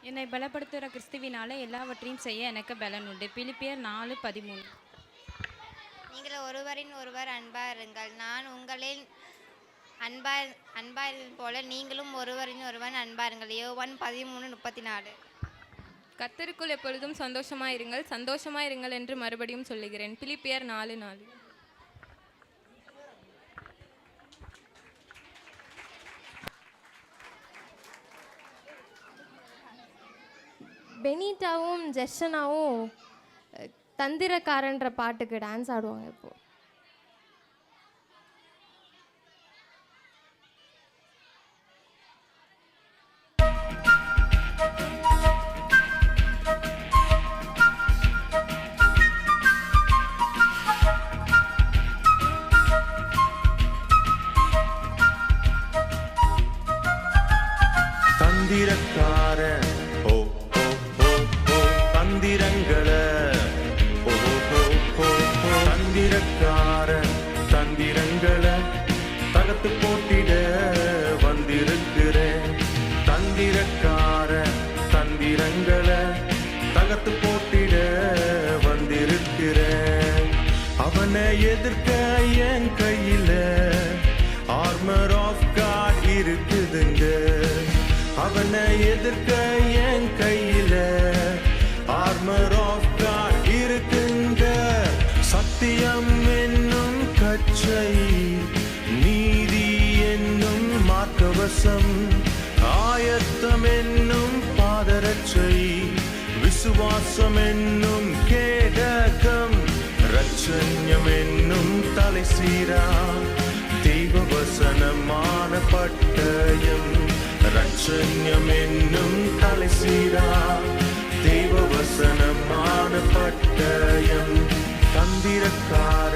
என்னை பலப்படுத்துகிற கிறிஸ்துவினாலே எல்லாவற்றையும் செய்ய எனக்கு பலன் உண்டு. பிலிப்பியர் 4:13. நீங்கள் ஒருவரின் ஒருவர் அன்பாயிருங்கள். நான் உங்களில் அன்பாயிருந்தது போல நீங்களும் ஒருவரின் ஒருவன் அன்பாருங்கள். யோவான் 13:34. கர்த்தருக்குள் எப்பொழுதும் சந்தோஷமாயிருங்கள் என்று மறுபடியும் சொல்லுகிறேன். பிலிப்பியர் 4:4. பெனிட்டாவும் ஜெஷனாவும் தந்திரக்காரன்ற பாட்டுக்கு டான்ஸ் ஆடுவாங்க இப்போ. தந்திரக்காரன் ஓ ஓ ஓ ஓ தந்திரங்கள ஓ ஓ ஓ ஓ தந்திரக்காரன் எதிர்க்க என் கையில ஆர்மர் ஆஃப் காட் இருக்குதுங்க. அவனை எதிர்க்க என் கையில ஆர்மர் ஆஃப் காட் இருக்குங்க. சத்தியம் என்னும் கச்சை, நீதி என்னும் மார்க்கவசம், ஆயத்தம் என்னும் பாதரட்சை, விசுவாசம் என்னும் கேடகம், ரட்சண்யம் என்னும் தலைசீரா, தெய்வவசனமான பட்டயம். ரட்சண்யம் என்னும் தலைசீரா, தெய்வவசனமான பட்டயம். தந்திரக்கார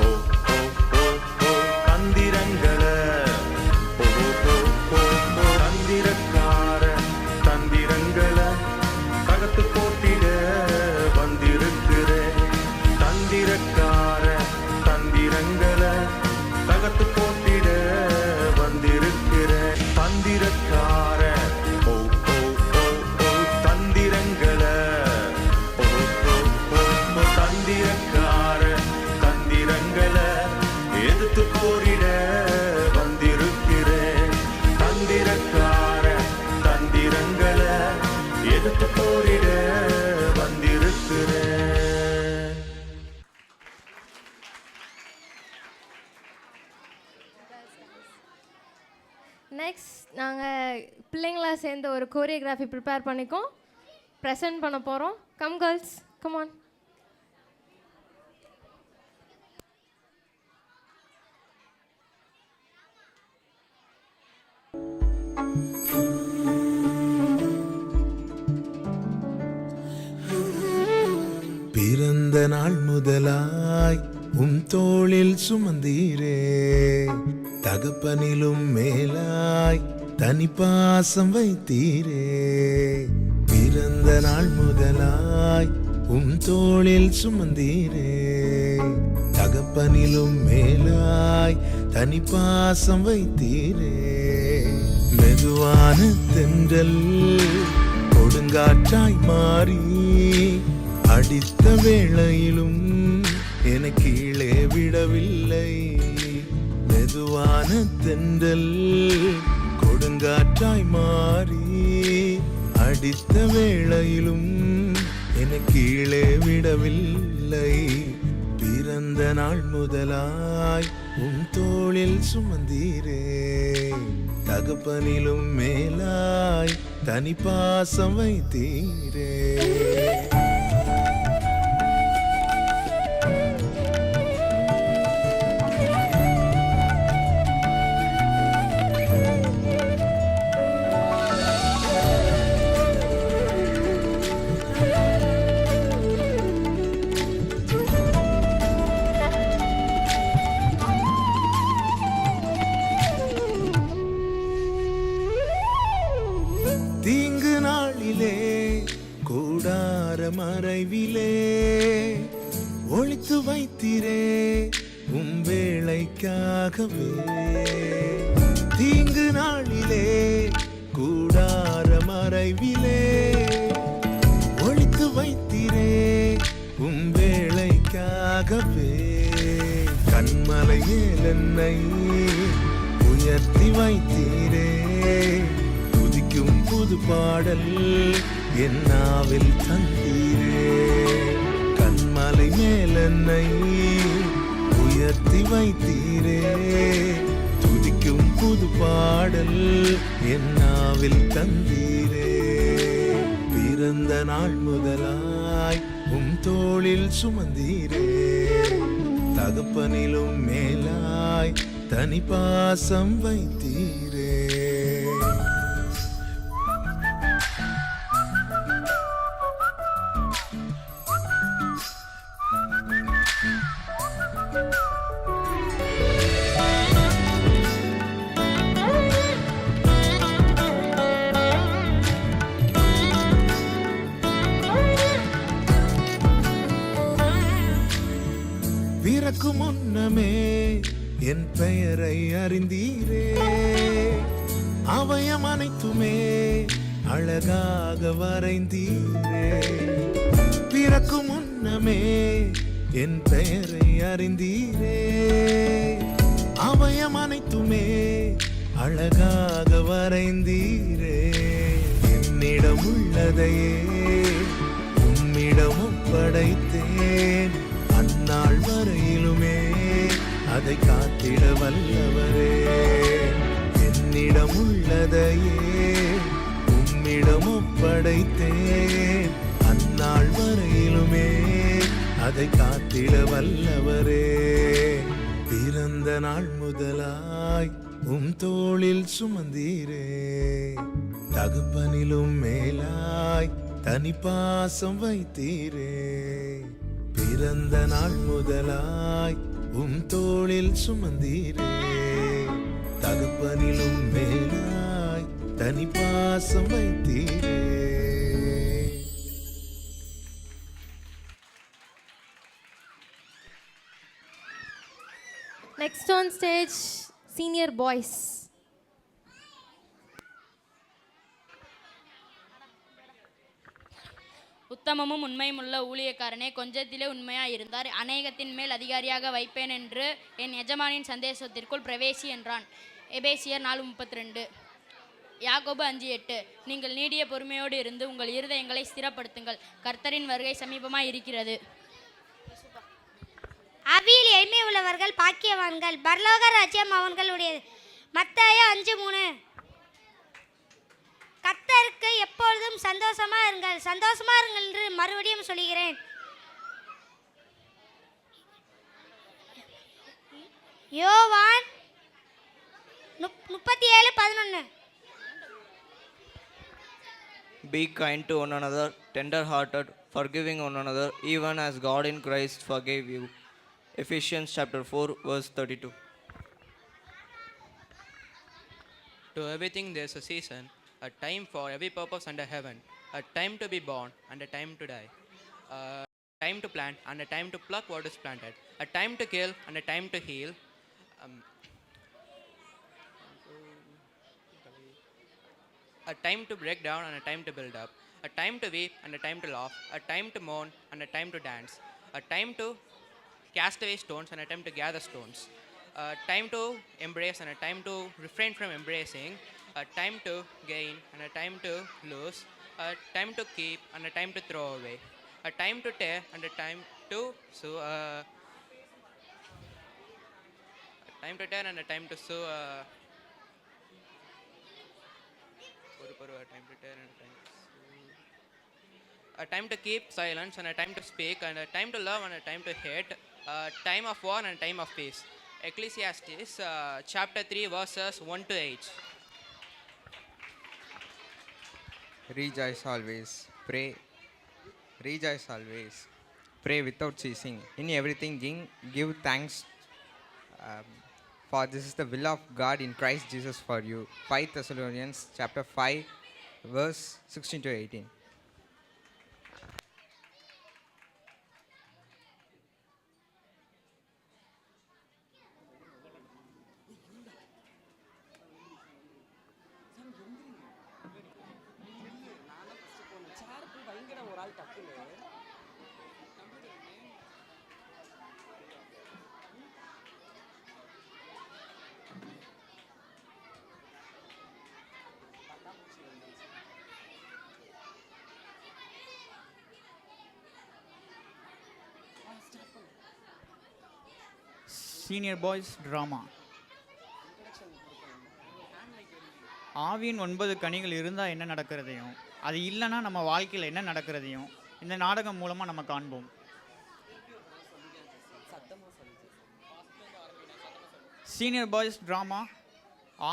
ஓ ஓ ஓ ஓ தந்திரங்களை ஓ ஓ ஓ ஓ தந்திரக்கார தந்திரங்களை தகத்து போட்டிட வந்திருக்கிறேன். தந்திரக்கார தந்திரங்களை தகத்து போட்டிட வந்திருக்கிறேன். தந்திரக்கார ஓ ஓ ஓ ஓ தந்திரங்களை ஓ ஓ ஓ ஓ தந்திரக்கார தந்திரங்களை எதிர்த்து போரிட வந்திருக்கிறேன். தந்திரக்கார தந்திரங்களை எதிர்த்து போரிட வந்திருக்கிறேன். நெக்ஸ்ட் நாங்கள் பிள்ளைங்களா சேர்ந்து ஒரு கோரியோகிராஃபி ப்ரிப்பேர் பண்ணிக்கோம், ப்ரெசென்ட் பண்ண போகிறோம். Come girls, come on. பிறந்த நாள் முதலாய் உம் தோளில் சுமந்தீரே, தகப்பனிலும் மேலாய் தனி பாசம் வைத்தீரே. பிறந்த நாள் முதலாய் உம் தோளில் சுமந்தீரே, தகப்பனிலும் மேலாய் தனி பாசம் வைத்தீரே. மெதுவான தென்றல் கொடுங்காற்றாய் மாறி அடித்த வேளையிலும் என கீழே விடவில்லை. மெதுவான தென்றல் கொடுங்காற்றாய் மாறி அடித்த வேளையிலும் என கீழே விடவில்லை. பிறந்த நாள் முதலாய் உம் தோளில் சுமந்தீரே, தகப்பனிலும் மேலாய் தனி பாசம் வைத்தீரே. தீங்கு நாளிலே கூடார மறைவிலே ஒளித்து வைத்தீரே உம் வேளைக்காகவே. தீங்கு நாளிலே கூடார மறைவிலே ஒளித்து வைத்தீரே உம் வேளைக்காகவே. கண்மலை மேல் என்னை உயர்த்தி வைத்தீரே, துதிக்கும் புது பாடல் என் நாவில் தந்தீரே. கண்மலை மேல் என்னை உயர்த்தி வைத்தீரே, துதிக்கும் புது பாடல் என் நாவில் தந்தீரே. பிறந்த நாள் முதலாய் உம் தோளில் சுமந்தீரே, தகப்பனிலும் மேலாய் தனி பாசம் வைத்தீரே. பிறக்கு முன்னமே என் பெயரை அறிந்தீரே, அவயம் அனைத்துமே அழகாக வரைந்தீரே. பிறக்கு முன்னமே என் பெயரை அறிந்தீரே. அவயம் அனைத்துமே அழகாக வரைந்தீரே. என்னிடம் உள்ளதையே உம்மிடம் ஒப்படைத்தேன். அந்நாள் வரையிலுமே அதை காத்திட வல்லவரே. என்னிடம் உள்ளதையே உம்மிடம் ஒப்படைத்தேன். அந்நாள் வரையிலுமே அதை காத்திட வல்லவரே. பிறந்த நாள் முதலாய் உம் தோளில் சுமந்தீரே. தகப்பனிலும் மேலாய் தனி பாசம் வைத்தீரே. பிறந்த நாள் முதலாய் உம் தோளில் சுமந்தீரே. தகப்பனிலும் மேலாய் தனி பாசம் வைத்தீரே. Next on stage, senior boys. உத்தமமும் உண்மையுமுள்ள ஊழியக்காரனே, கொஞ்சத்திலே உண்மையாக இருந்தார், அநேகத்தின் மேல் அதிகாரியாக வைப்பேன் என்று என் எஜமானின் சந்தேசத்திற்குள் பிரவேசி என்றான். எபேசியர் 4:32. யாக்கோபு 5:8. நீங்கள் நீடிய பொறுமையோடு இருந்து உங்கள் இருதயங்களை ஸ்திரப்படுத்துங்கள், கர்த்தரின் வருகை சமீபமாக இருக்கிறது. அவியில் எளிமை உள்ளவர்கள் பாக்கியவான்கள், பரலோக ராஜ்யம் அவர்களுடையது. மத்தேயு 5:3. கர்த்தருக்கு எப்பொழுதும் சந்தோஷமா இருங்கள், சந்தோஷமா இருங்கள் என்று மறுபடியும் சொல்கிறேன். யோவான் 37:11. Be kind to one another, tender-hearted, forgiving one another, even as God in Christ forgave you. Ephesians chapter 4, verse 32. To everything there is a season, a time for every purpose under heaven, a time to be born and a time to die, a time to plant and a time to pluck what is planted, a time to kill and a time to heal, a time to break down and a time to build up, a time to weep and a time to laugh, a time to mourn and a time to dance, a time to cast away stones and a time to gather stones, a time to embrace and a time to refrain from embracing, a time to gain and a time to lose, a time to keep and a time to throw away, a time to tear and a time to sow, a time to tear and a time to sow, a time to tear and a time to sow, a time to keep silence and a time to speak, and a time to love and a time to hate, a time of war and a time of peace. Ecclesiastes chapter 3 verses 1-8. Rejoice always, pray. Rejoice always, pray without ceasing. In everything give thanks, for this is the will of God in Christ Jesus for you. 5 Thessalonians chapter 5 verse 16-18. Senior boys drama. ஆவியின் 9 கனிகள் இருந்தால் என்ன நடக்கிறதையும், அது இல்லைன்னா நம்ம வாழ்க்கையில் என்ன நடக்கிறதையும் இந்த நாடகம் மூலமாக நம்ம காண்போம். Senior boys drama.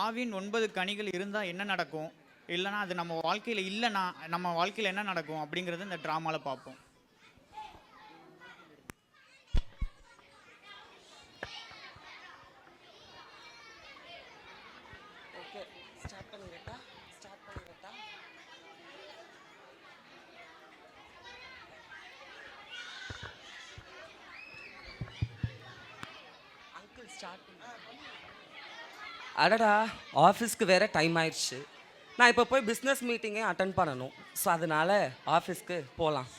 ஆவியின் 9 கனிகள் இருந்தால் என்ன நடக்கும், இல்லைன்னா அது நம்ம வாழ்க்கையில் இல்லைன்னா நம்ம வாழ்க்கையில் என்ன நடக்கும் அப்படிங்கிறது இந்த ட்ராமாவில் பார்ப்போம். அடடா, ஆஃபீஸ்க்கு வேறு டைம் ஆயிடுச்சு. நான் இப்போ போய் பிஸ்னஸ் மீட்டிங்கே அட்டன் பண்ணணும். ஸோ அதனால் ஆஃபீஸ்க்கு போகலாம்.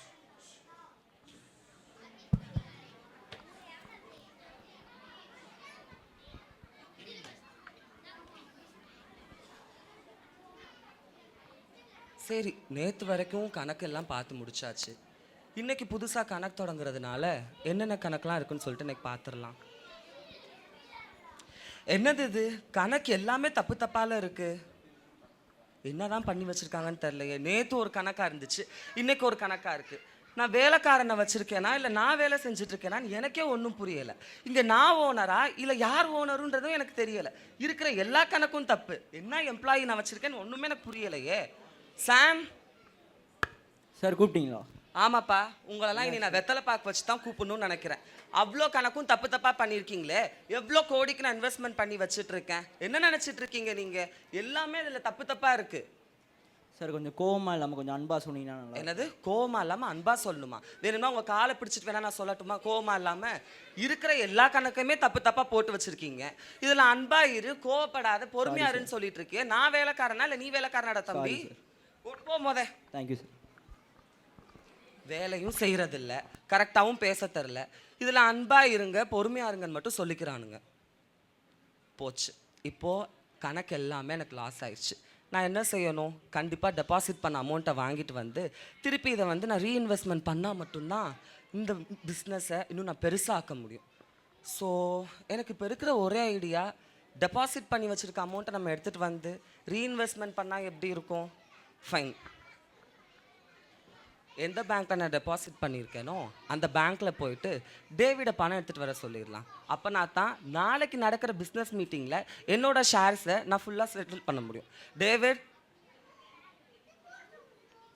சரி, நேற்று வரைக்கும் கணக்கெல்லாம் பார்த்து முடிச்சாச்சு. இன்னைக்கு புதுசாக கணக்கு தொடங்குறதுனால என்னென்ன கணக்கெலாம் இருக்குன்னு சொல்லிட்டு இன்னைக்கு பார்த்துடலாம். என்னது இது? கணக்கு எல்லாமே தப்பு தப்பால இருக்கு. என்னதான் பண்ணி வச்சிருக்காங்கன்னு தெரியலையே. நேற்று ஒரு கணக்காக இருந்துச்சு, இன்னைக்கு ஒரு கணக்காக இருக்கு. நான் வேலைக்காரனை வச்சிருக்கேனா இல்லை நான் வேலை செஞ்சுட்டு இருக்கேனான்னு எனக்கே ஒன்றும் புரியலை. இங்கே நான் ஓனரா இல்லை யார் ஓனருன்றதும் எனக்கு தெரியலை. இருக்கிற எல்லா கணக்கும் தப்பு. என்ன எம்ப்ளாயி நான் வச்சிருக்கேன்னு ஒன்றுமே எனக்கு புரியலையே. சாம் சார் கூப்பிட்டீங்களா? ஆமாப்பா, உங்களெல்லாம் இனி நான் வெத்தலை பாக்கு வச்சு தான் கூப்பிடணும்னு நினைக்கிறேன். அவ்வளோ கணக்கும் தப்பு தப்பாக பண்ணியிருக்கீங்களே. எவ்வளோ கோடிக்கு நான் இன்வெஸ்ட்மெண்ட் பண்ணி வச்சுட்டு இருக்கேன். என்ன நினச்சிட்டு இருக்கீங்க நீங்கள்? எல்லாமே இதில் தப்பு தப்பாக இருக்குது. சார் கொஞ்சம் கோவமா இல்லாமல் கொஞ்சம் அன்பா சொன்னீங்கன்னா நல்லா. என்னது கோவமா இல்லாமல் அன்பா சொல்லணுமா? வேணும்னா உங்கள் காலை பிடிச்சிட்டு வேணா நான் சொல்லட்டுமா? கோவமா இல்லாமல் இருக்கிற எல்லா கணக்குமே தப்பு தப்பாக போட்டு வச்சுருக்கீங்க. இதில் அன்பா இரு, கோவப்படாத, பொறுமையாருன்னு சொல்லிட்டு இருக்கேன். நான் வேலைக்காரனா இல்லை நீ வேலைக்காரனாடா தம்பி? போ மொத. Thank you sir. வேலையும் செய்கிறதில்ல, கரெக்டாகவும் பேச தெரில. இதில் அன்பா இருங்க பொறுமையா இருங்கன்னு மட்டும் சொல்லிக்கிறானுங்க. போச்சு. இப்போது கணக்கு எல்லாமே எனக்கு லாஸ் ஆயிடுச்சு. நான் என்ன செய்யணும்? கண்டிப்பாக டெபாசிட் பண்ண அமௌண்ட்டை வாங்கிட்டு வந்து திருப்பி இதை வந்து நான் ரீஇன்வெஸ்ட்மெண்ட் பண்ணால் மட்டும்தான் இந்த பிஸ்னஸை இன்னும் நான் பெருசாக்க முடியும். ஸோ எனக்கு இப்போ இருக்கிற ஒரே ஐடியா, டெபாசிட் பண்ணி வச்சுருக்க அமௌண்ட்டை நம்ம எடுத்துகிட்டு வந்து ரீஇன்வெஸ்ட்மெண்ட் பண்ணால் எப்படி இருக்கும்? ஃபைன். எந்த பேங்க்கில் நான் டெபாசிட் பண்ணியிருக்கேனோ அந்த பேங்க்கில் போயிட்டு டேவிடை பணம் எடுத்துகிட்டு வர சொல்லிடலாம். அப்போ நான் தான் நாளைக்கு நடக்கிற பிஸ்னஸ் மீட்டிங்கில் என்னோடய ஷேர்ஸை நான் ஃபுல்லாக செட்டில் பண்ண முடியும். டேவிட்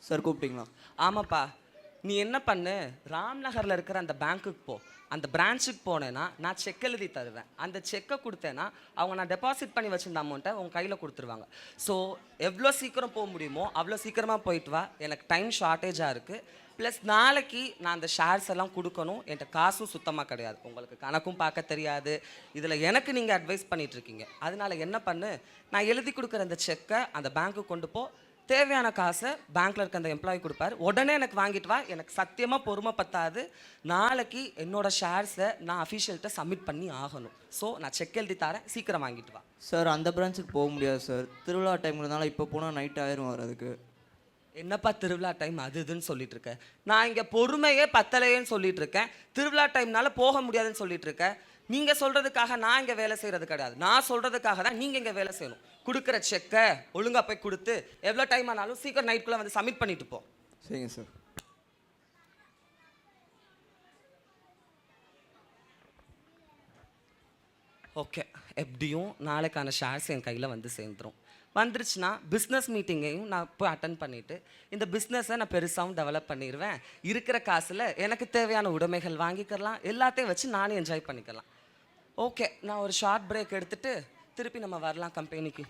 சார் கூப்பிட்டீங்களா? ஆமாப்பா. நீ என்ன பண்ணு, ராம்நகரில் இருக்கிற அந்த பேங்க்குக்கு போ. அந்த பிரான்ச்சுக்கு போனேன்னா நான் செக் எழுதி தருவேன். அந்த செக்கை கொடுத்தேன்னா அவங்க நான் டெபாசிட் பண்ணி வச்சுருந்த அமௌண்ட்டை உங்கள் கையில் கொடுத்துருவாங்க. ஸோ எவ்வளோ சீக்கிரம் போக முடியுமோ அவ்வளோ சீக்கிரமாக போயிட்டு வா. எனக்கு டைம் ஷார்ட்டேஜாக இருக்குது. ப்ளஸ் நாளைக்கு நான் அந்த ஷேர்ஸ் எல்லாம் கொடுக்கணும். என்கிட்ட காசும் சுத்தமாக கிடையாது. உங்களுக்கு கணக்கும் பார்க்க தெரியாது. இதில் எனக்கு நீங்கள் அட்வைஸ் பண்ணிகிட்ருக்கீங்க. அதனால என்ன பண்ணு, நான் எழுதி கொடுக்குற அந்த செக்கை அந்த பேங்க்குக்கு கொண்டு போ. தேவையான காசை பேங்க்கில் இருக்க அந்த எம்ப்ளாயி கொடுப்பாரு. உடனே எனக்கு வாங்கிட்டு வா. எனக்கு சத்தியமாக பொறுமை பத்தாது. நாளைக்கு என்னோடய ஷேர்ஸை நான் அஃபீஷியல்கிட்ட சப்மிட் பண்ணி ஆகணும். ஸோ நான் செக் எழுதி தரேன், சீக்கிரம் வாங்கிட்டு வா. சார் அந்த பிரான்ச்சுக்கு போக முடியாது சார், திருவிழா டைம்னால. இப்போ போனால் நைட் ஆயிரும் வரதுக்கு. என்னப்பா திருவிழா டைம் அது இதுன்னு சொல்லிட்டு இருக்கேன்? நான் இங்கே பொறுமையே பத்தலையேன்னு சொல்லிட்டு இருக்கேன். திருவிழா டைம்னால போக முடியாதுன்னு சொல்லிட்டு இருக்கேன். நீங்கள் சொல்கிறதுக்காக நான் இங்கே வேலை செய்கிறது கிடையாது. நான் சொல்கிறதுக்காக தான் நீங்கள் இங்கே வேலை செய்யணும். கொடுக்குற செக்கை ஒழுங்காக போய் கொடுத்து எவ்வளோ டைம் ஆனாலும் சீக்கிரம் நைட்டுக்குள்ளே வந்து சப்மிட் பண்ணிட்டு போ. சரிங்க சார். ஓகே, எப்படியும் நாளைக்கான ஷேர்ஸ் என் கையில் வந்து சேர்ந்துடும். வந்துருச்சுன்னா பிஸ்னஸ் மீட்டிங்கையும் நான் போய் அட்டன் பண்ணிவிட்டு இந்த பிஸ்னஸை நான் பெருசாகவும் டெவலப் பண்ணிடுவேன். இருக்கிற காசில் எனக்கு தேவையான உடைமைகள் வாங்கிக்கலாம். எல்லாத்தையும் வச்சு நானே என்ஜாய் பண்ணிக்கலாம். ஓகே, நான் ஒரு ஷார்ட் பிரேக் எடுத்துகிட்டு திருப்பி நம்ம வரலாம் கம்பெனிக்கு.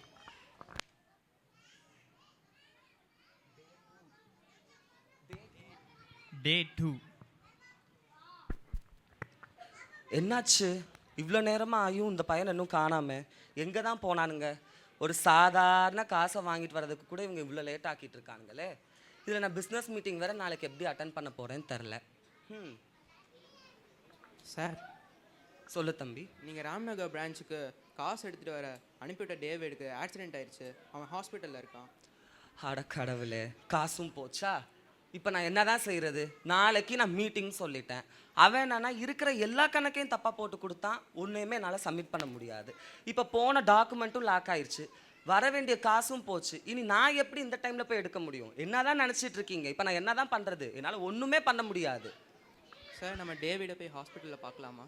Day 2. என்னாச்சு? இவ்வளோ நேரமாக ஆகியும் இந்த பையன் இன்னும் காணாமல் எங்கே தான் போனானுங்க? ஒரு சாதாரண காசை வாங்கிட்டு வர்றதுக்கு கூட இவங்க இவ்வளோ லேட் ஆக்கிட்டு இருக்கானுங்களே. இதில் நான் பிஸ்னஸ் மீட்டிங் வேறு நாளைக்கு எப்படி அட்டன் பண்ண போகிறேன்னு தெரில. சார் சொல்லு தம்பி. நீங்கள் ராம்நகர் பிரான்ச்சுக்கு காசு எடுத்துகிட்டு வர அனுப்பிவிட்ட டேவிடுக்கு ஆக்சிடென்ட் ஆயிடுச்சு. அவன் ஹாஸ்பிட்டலில் இருக்கான். அட கடவுளே, காசும் போச்சா? இப்போ நான் என்ன தான் செய்கிறது? நாளைக்கு நான் மீட்டிங் சொல்லிட்டேன். அவன் என்னன்னா இருக்கிற எல்லா கணக்கையும் தப்பாக போட்டு கொடுத்தான். ஒன்றையுமே என்னால் சப்மிட் பண்ண முடியாது. இப்போ போன டாக்குமெண்ட்டும் லாக் ஆயிடுச்சு. வர வேண்டிய காசும் போச்சு. இனி நான் எப்படி இந்த டைமில் போய் எடுக்க முடியும்? என்ன தான் நினச்சிட்டு இருக்கீங்க? இப்போ நான் என்ன தான் பண்ணுறது? என்னால் ஒன்றுமே பண்ண முடியாது. சார் நம்ம டேவிடை போய் ஹாஸ்பிட்டலில் பார்க்கலாமா?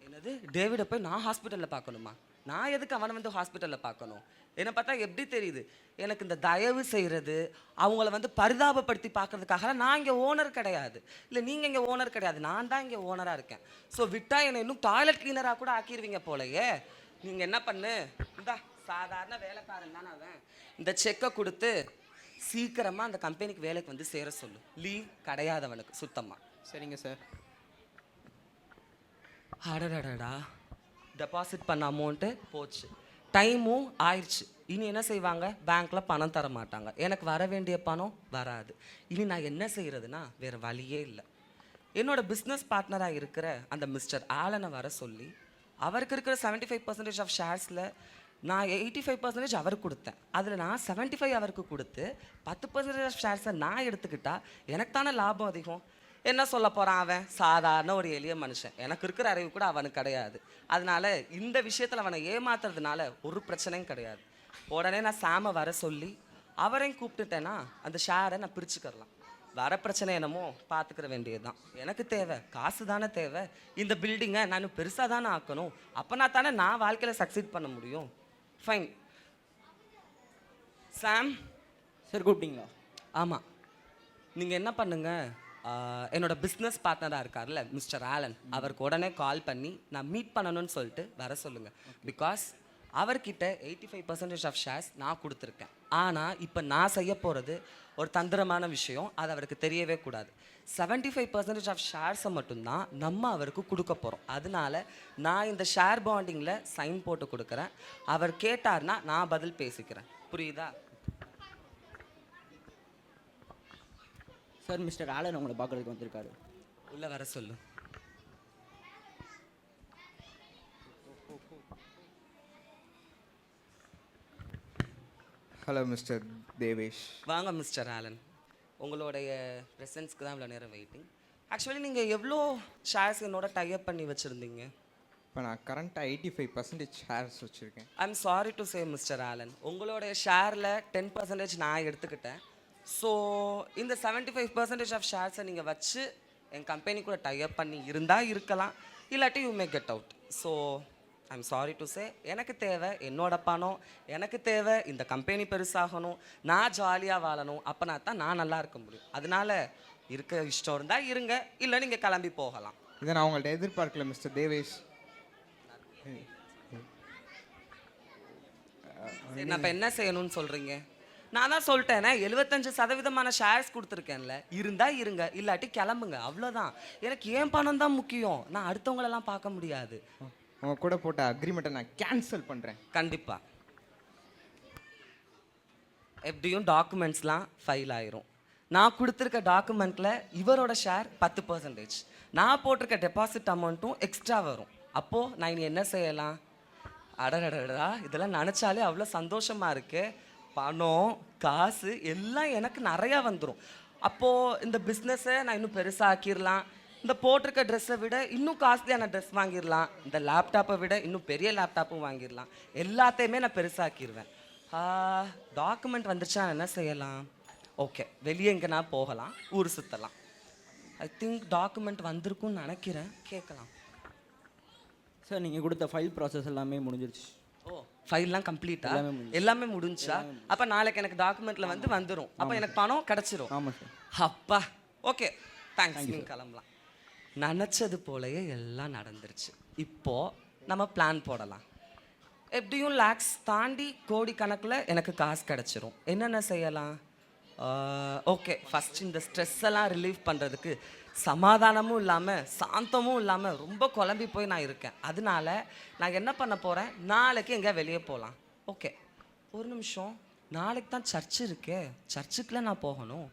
என்னது? டேவிடை போய் நான் ஹாஸ்பிட்டலில் பார்க்கணுமா? நான் எதுக்கு அவனை வந்து ஹாஸ்பிட்டலில் பார்க்கணும்? என்னை பார்த்தா எப்படி தெரியுது? எனக்கு இந்த தயவு செய்கிறது, அவங்கள வந்து பரிதாபப்படுத்தி பார்க்கறதுக்காக நான் இங்கே ஓனர் கிடையாது. இல்லை நீங்கள் இங்கே ஓனர் கிடையாது, நான் தான் இங்கே ஓனராக இருக்கேன். ஸோ விட்டால் என்னை இன்னும் டாய்லெட் கிளீனராக கூட ஆக்கிடுவீங்க போலையே. நீங்கள் என்ன பண்ணு, இந்த சாதாரண வேலைக்காரன் தானே அவன். இந்த செக்கை கொடுத்து சீக்கிரமாக அந்த கம்பெனிக்கு வேலைக்கு வந்து சேர சொல்லு. லீவ் கிடையாது அவனுக்கு சுத்தமாக. சரிங்க சார். அடடடா, டெபாசிட் பண்ண அமௌண்ட்டு போச்சு. டைமும் ஆயிடுச்சு. இனி என்ன செய்வாங்க? பேங்க்கில் பணம் தர மாட்டாங்க. எனக்கு வர வேண்டிய பணம் வராது. இனி நான் என்ன செய்கிறதுனா வேறு வழியே இல்லை. என்னோடய பிஸ்னஸ் பார்ட்னராக இருக்கிற அந்த மிஸ்டர் ஆலனை வர சொல்லி அவருக்கு இருக்கிற 75% ஆஃப் ஷேர்ஸில் நான் 85% அவருக்கு கொடுத்தேன். அதில் நான் 75 அவருக்கு கொடுத்து 10% ஆஃப் ஷேர்ஸை நான் எடுத்துக்கிட்டா எனக்கு தானே லாபம் அதிகம். என்ன சொல்ல போகிறான் அவன்? சாதாரண ஒரு எளிய மனுஷன். எனக்கு இருக்கிற அறிவு கூட அவனுக்கு கிடையாது. அதனால இந்த விஷயத்தில் அவனை ஏமாத்துறதுனால ஒரு பிரச்சனையும் கிடையாது. உடனே நான் சாமை வர சொல்லி அவரையும் கூப்பிட்டுட்டேன்னா அந்த ஷேரை நான் பிரிச்சுக்கிறலாம். வர பிரச்சனை என்னமோ பார்த்துக்கிற வேண்டியது தான். எனக்கு தேவை காசு தானே தேவை. இந்த பில்டிங்கை நான் பெருசாக தானே ஆக்கணும். அப்போனா தானே நான் வாழ்க்கையில் சக்சீட் பண்ண முடியும். ஃபைன். சாம் சார் கூப்பிட்டீங்களா? ஆமாம். நீங்கள் என்ன பண்ணுங்க, என்னோட பிஸ்னஸ் பார்ட்னராக இருக்கார்ல மிஸ்டர் ஆலன், அவருக்கு உடனே கால் பண்ணி நான் மீட் பண்ணணும்னு சொல்லிட்டு வர சொல்லுங்கள். பிகாஸ் அவர்கிட்ட 85% ஆஃப் ஷேர்ஸ் நான் கொடுத்துருக்கேன். ஆனால் இப்போ நான் செய்ய போகிறது ஒரு தந்திரமான விஷயம். அது அவருக்கு தெரியவே கூடாது. 75% ஆஃப் ஷேர்ஸை மட்டும்தான் நம்ம அவருக்கு கொடுக்க போகிறோம். அதனால நான் இந்த ஷேர் பாண்டிங்கில் சைன் போட்டு கொடுக்குறேன். அவர் கேட்டார்னா நான் பதில் பேசிக்கிறேன். புரியுதா? சார் மிஸ்டர் ஆலன் உங்களை பார்க்குறதுக்கு வந்திருக்காரு. உள்ளே வர சொல்லு. Hello mister Devesh. வாங்க மிஸ்டர் ஆலன். உங்களுடைய ப்ரெசன்ஸ்க்கு தான் இவ்வளோ நேரம் வெயிட்டிங். ஆக்சுவலி நீங்கள் எவ்வளோ ஷேர்ஸ் என்னோட டைப் பண்ணி வச்சுருந்தீங்க? இப்போ நான் கரண்ட்டாக 85% ஷேர்ஸ் வச்சுருக்கேன். I am sorry to say mister Allen, உங்களுடைய ஷேரில் 10% நான் எடுத்துக்கிட்டேன். ஸோ இந்த 75% ஆஃப் ஷேர்ஸை நீங்கள் வச்சு என் கம்பெனி கூட டைப் பண்ணி இருந்தால் இருக்கலாம், இல்லாட்டி you may get out. So I am sorry to சே, எனக்கு தேவை என்னோட பணம், எனக்கு தேவை இந்த கம்பெனி பெருசாகணும், நான் ஜாலியாக வாழணும். அப்போனா தான் நான் நல்லா இருக்க முடியும். அதனால இருக்க இஷ்டம் இருந்தால் இருங்க, இல்லை நீங்கள் கிளம்பி போகலாம். இதை நான் உங்கள்கிட்ட எதிர்பார்க்கல மிஸ்டர் தேவேஷ். நான் இப்போ என்ன செய்யணும்னு சொல்கிறீங்க? நான் தான் சொல்லிட்டேனே 75% ஷேர்ஸ் கொடுத்துருக்கேன்ல, இருந்தா இருங்க, இல்லாட்டி கிளம்புங்க, அவ்வளோதான். எனக்கு ஏன் பணம் தான் முக்கியம். நான் அடுத்தவங்களெல்லாம் பார்க்க முடியாது. உங்கள் கூட போட்ட அக்ரிமெண்ட்டை நான் கேன்சல் பண்ணுறேன். கண்டிப்பாக. எப்படியும் டாக்குமெண்ட்ஸ்லாம் ஃபைல் ஆயிரும். நான் கொடுத்துருக்க டாக்குமெண்ட்டில் இவரோட ஷேர் 10%, நான் போட்டிருக்க டெபாசிட் அமௌண்ட்டும் எக்ஸ்ட்ரா வரும். அப்போது நான் இனி என்ன செய்யலாம்? அடடடா, இதெல்லாம் நினச்சாலே அவ்வளோ சந்தோஷமாக இருக்குது. பணம் காசு எல்லாம் எனக்கு நிறையா வந்துடும். அப்போது இந்த பிஸ்னஸை நான் இன்னும் பெருசாக்கிடலாம். இந்த போட்டிருக்க ட்ரெஸ்ஸை விட இன்னும் காஸ்ட்லியான ட்ரெஸ் வாங்கிடலாம். இந்த லேப்டாப்பை விட இன்னும் பெரிய லேப்டாப்பும் வாங்கிடலாம். எல்லாத்தையுமே நான் பெருசாக்கிடுவேன். டாக்குமெண்ட் வந்துருச்சா என்ன செய்யலாம்? ஓகே, வெளியே எங்கே நான் போகலாம், ஊர் சுற்றலாம். ஐ திங்க் டாக்குமெண்ட் வந்திருக்கும்னு நினைக்கிறேன், கேட்கலாம். சார் நீங்கள் கொடுத்த ஃபைல் ப்ராசஸ் எல்லாமே முடிஞ்சிருச்சு. ஓ, ஃபைல்லாம் கம்ப்ளீட்டா? எல்லாமே முடிஞ்சா? அப்போ நாளைக்கு எனக்கு டாக்குமெண்ட்டில் வந்துடும். அப்போ எனக்கு பணம் கிடச்சிரும். ஆமாம் சார். அப்பா, ஓகே, தேங்க்ஸ். நீங்கள் கிளம்பலாம். நினச்சது போலயே எல்லாம் நடந்துருச்சு. இப்போது நம்ம பிளான் போடலாம். எப்படியும் லேக்ஸ் தாண்டி கோடி கணக்கில் எனக்கு காசு கிடச்சிரும். என்னென்ன செய்யலாம்? ஓகே, ஃபஸ்ட் இந்த ஸ்ட்ரெஸ் எல்லாம் ரிலீவ் பண்ணுறதுக்கு சமாதானமும் இல்லாமல் சாந்தமும் இல்லாமல் ரொம்ப குழம்பி போய் நான் இருக்கேன். அதனால நான் என்ன பண்ண போகிறேன், நாளைக்கு எங்கேயா வெளியே போகலாம். ஓகே, ஒரு நிமிஷம், நாளைக்கு தான் சர்ச்சு இருக்கே, சர்ச்சுக்குள்ள நான் போகணும்.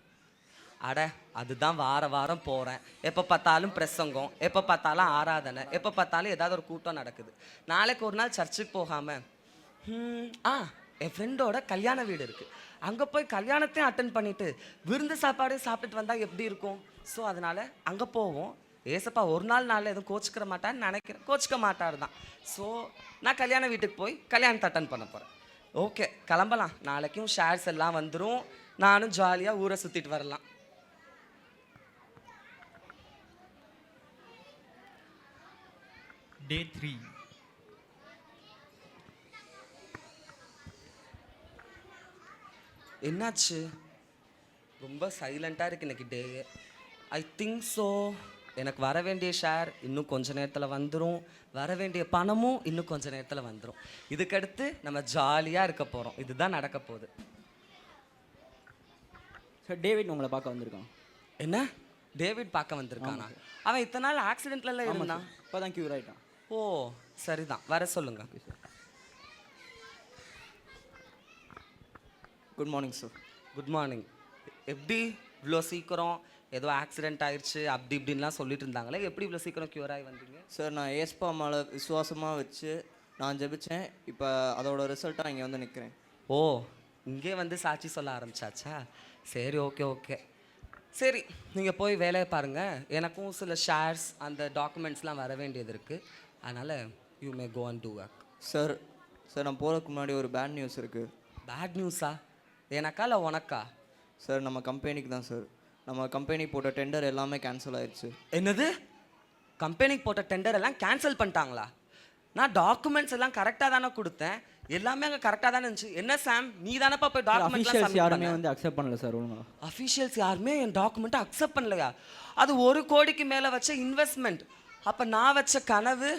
அட, அதுதான் வார வாரம் போகிறேன். எப்போ பார்த்தாலும் பிரசங்கம், எப்போ பார்த்தாலும் ஆராதனை, எப்போ பார்த்தாலும் ஏதாவது ஒரு கூட்டம் நடக்குது. நாளைக்கு ஒரு நாள் சர்ச்சுக்கு போகாமல் என் ஃப்ரெண்டோட கல்யாண வீடு இருக்குது, அங்கே போய் கல்யாணத்தையும் அட்டன் பண்ணிவிட்டு விருந்து சாப்பாடு சாப்பிட்டுட்டு வந்தால் எப்படி இருக்கும்? ஸோ அதனால் அங்கே போவோம். ஏசப்பா ஒரு நாள் எதுவும் கோச்சிக்கிற மாட்டான்னு நினைக்கிறேன். கோச்சிக்க மாட்டார் தான். ஸோ நான் கல்யாண வீட்டுக்கு போய் கல்யாணத்தை அட்டன் பண்ண போகிறேன். ஓகே, கிளம்பலாம். நாளைக்கும் ஷேர்ஸ் எல்லாம் வந்துடும். நானும் ஜாலியாக ஊரை சுற்றிட்டு வரலாம். Day 3. என்னாச்சு? ரொம்ப சைலண்ட்டாக இருக்குது இன்னைக்கு டே. ஐ திங்க் ஸோ எனக்கு வர வேண்டிய ஷேர் இன்னும் கொஞ்ச நேரத்தில் வந்துடும். வர வேண்டிய பணமும் இன்னும் கொஞ்ச நேரத்தில் வந்துடும். இதுக்கடுத்து நம்ம ஜாலியாக இருக்க போகிறோம். இதுதான் நடக்க போகுது. சார் டேவிட் உங்களை பார்க்க வந்திருக்கான். என்ன? டேவிட் பார்க்க வந்திருக்கானா? அவன் இத்தனை நாள் ஆக்சிடென்ட்லாம் இருந்தான். இப்போ தான் க்யூர் ஆகிட்டான். ஓ சரிதான், வர சொல்லுங்க. Good morning sir. Good morning. எப்படி இவ்வளோ சீக்கிரம்? ஏதோ ஆக்சிடென்ட் ஆயிடுச்சு அப்படி இப்படின்லாம் சொல்லிட்டு இருந்தாங்களே, எப்படி இவ்வளோ சீக்கிரம் க்யூர் ஆகி வந்தீங்க? சார் நான் ஏஸ்பா மேலே விசுவாசமாக வச்சு நான் ஜெபிச்சேன். இப்போ அதோட ரிசல்ட்டாக இங்கே வந்து நிற்கிறேன். ஓ, இங்கே வந்து சாட்சி சொல்ல ஆரம்பிச்சாச்சா? சரி, ஓகே ஓகே. சரி, நீங்கள் போய் வேலையை பாருங்கள். எனக்கும் சில ஷேர்ஸ் அந்த டாக்குமெண்ட்ஸ்லாம் வர வேண்டியது இருக்குது. அதனால் you may go and do work. Sir நான் போகிறதுக்கு முன்னாடி ஒரு பேட் நியூஸ் இருக்குது. பேட் நியூஸா? எனக்கா இல்லை உனக்கா? சார் நம்ம கம்பெனிக்கு தான் சார். நம்ம கம்பெனி போட்ட டெண்டர் எல்லாமே கேன்சல் ஆயிடுச்சு. என்னது? கம்பெனிக்கு போட்ட டெண்டர் எல்லாம் கேன்சல் பண்ணிட்டாங்களா? நான் டாக்குமெண்ட்ஸ் எல்லாம் கரெக்டாக தானே கொடுத்தேன், எல்லாமே அங்கே கரெக்டாக தானே இருந்துச்சு. என்ன சாம், நீ தானப்பா போய் டாக்குமெண்ட்ஸ் யாருமே வந்து அக்செப்ட் பண்ணல சார். ஒழுங்கா அஃபீஷியல்ஸ் யாருமே என் டாக்குமெண்ட்டை அக்செப்ட் பண்ணலையா? அது 1 கோடிக்கு மேலே வச்ச இன்வெஸ்ட்மெண்ட். அப்போ நான் வச்ச கனவு,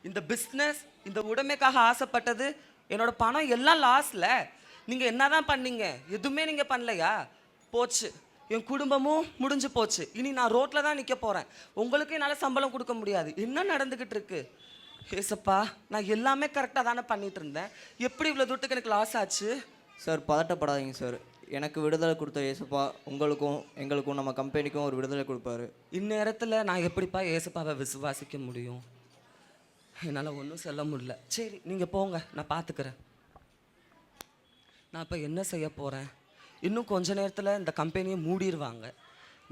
இந்த பிஸ்னஸ், இந்த உடைமைக்காக ஆசைப்பட்டது, என்னோட பணம் எல்லாம் லாஸ்ல. நீங்கள் என்ன தான் பண்ணீங்க? எதுவுமே நீங்கள் பண்ணலையா? போச்சு, என் குடும்பமும் முடிஞ்சு போச்சு. இனி நான் ரோட்டில் தான் நிற்க போகிறேன். உங்களுக்கு என்னால் சம்பளம் கொடுக்க முடியாது. என்ன நடந்துக்கிட்டு இருக்கு? ஏசப்பா, நான் எல்லாமே கரெக்டாக தானே பண்ணிட்டு இருந்தேன், எப்படி இவ்வளோ தூரத்துக்கு எனக்கு லாஸ் ஆச்சு? சார் பதட்டப்படாதீங்க சார். எனக்கு விடுதலை கொடுத்த ஏசப்பா உங்களுக்கும் எங்களுக்கும் நம்ம கம்பெனிக்கும் ஒரு விடுதலை கொடுப்பாரு. இந்நேரத்தில் நான் எப்படிப்பா ஏசப்பாவை விசுவாசிக்க முடியும்? என்னால் ஒன்றும் சொல்ல முடியல. சரி, நீங்கள் போங்க, நான் பார்த்துக்கிறேன். நான் இப்போ என்ன செய்ய போகிறேன்? இன்னும் கொஞ்ச நேரத்தில் இந்த கம்பெனியை மூடிடுவாங்க.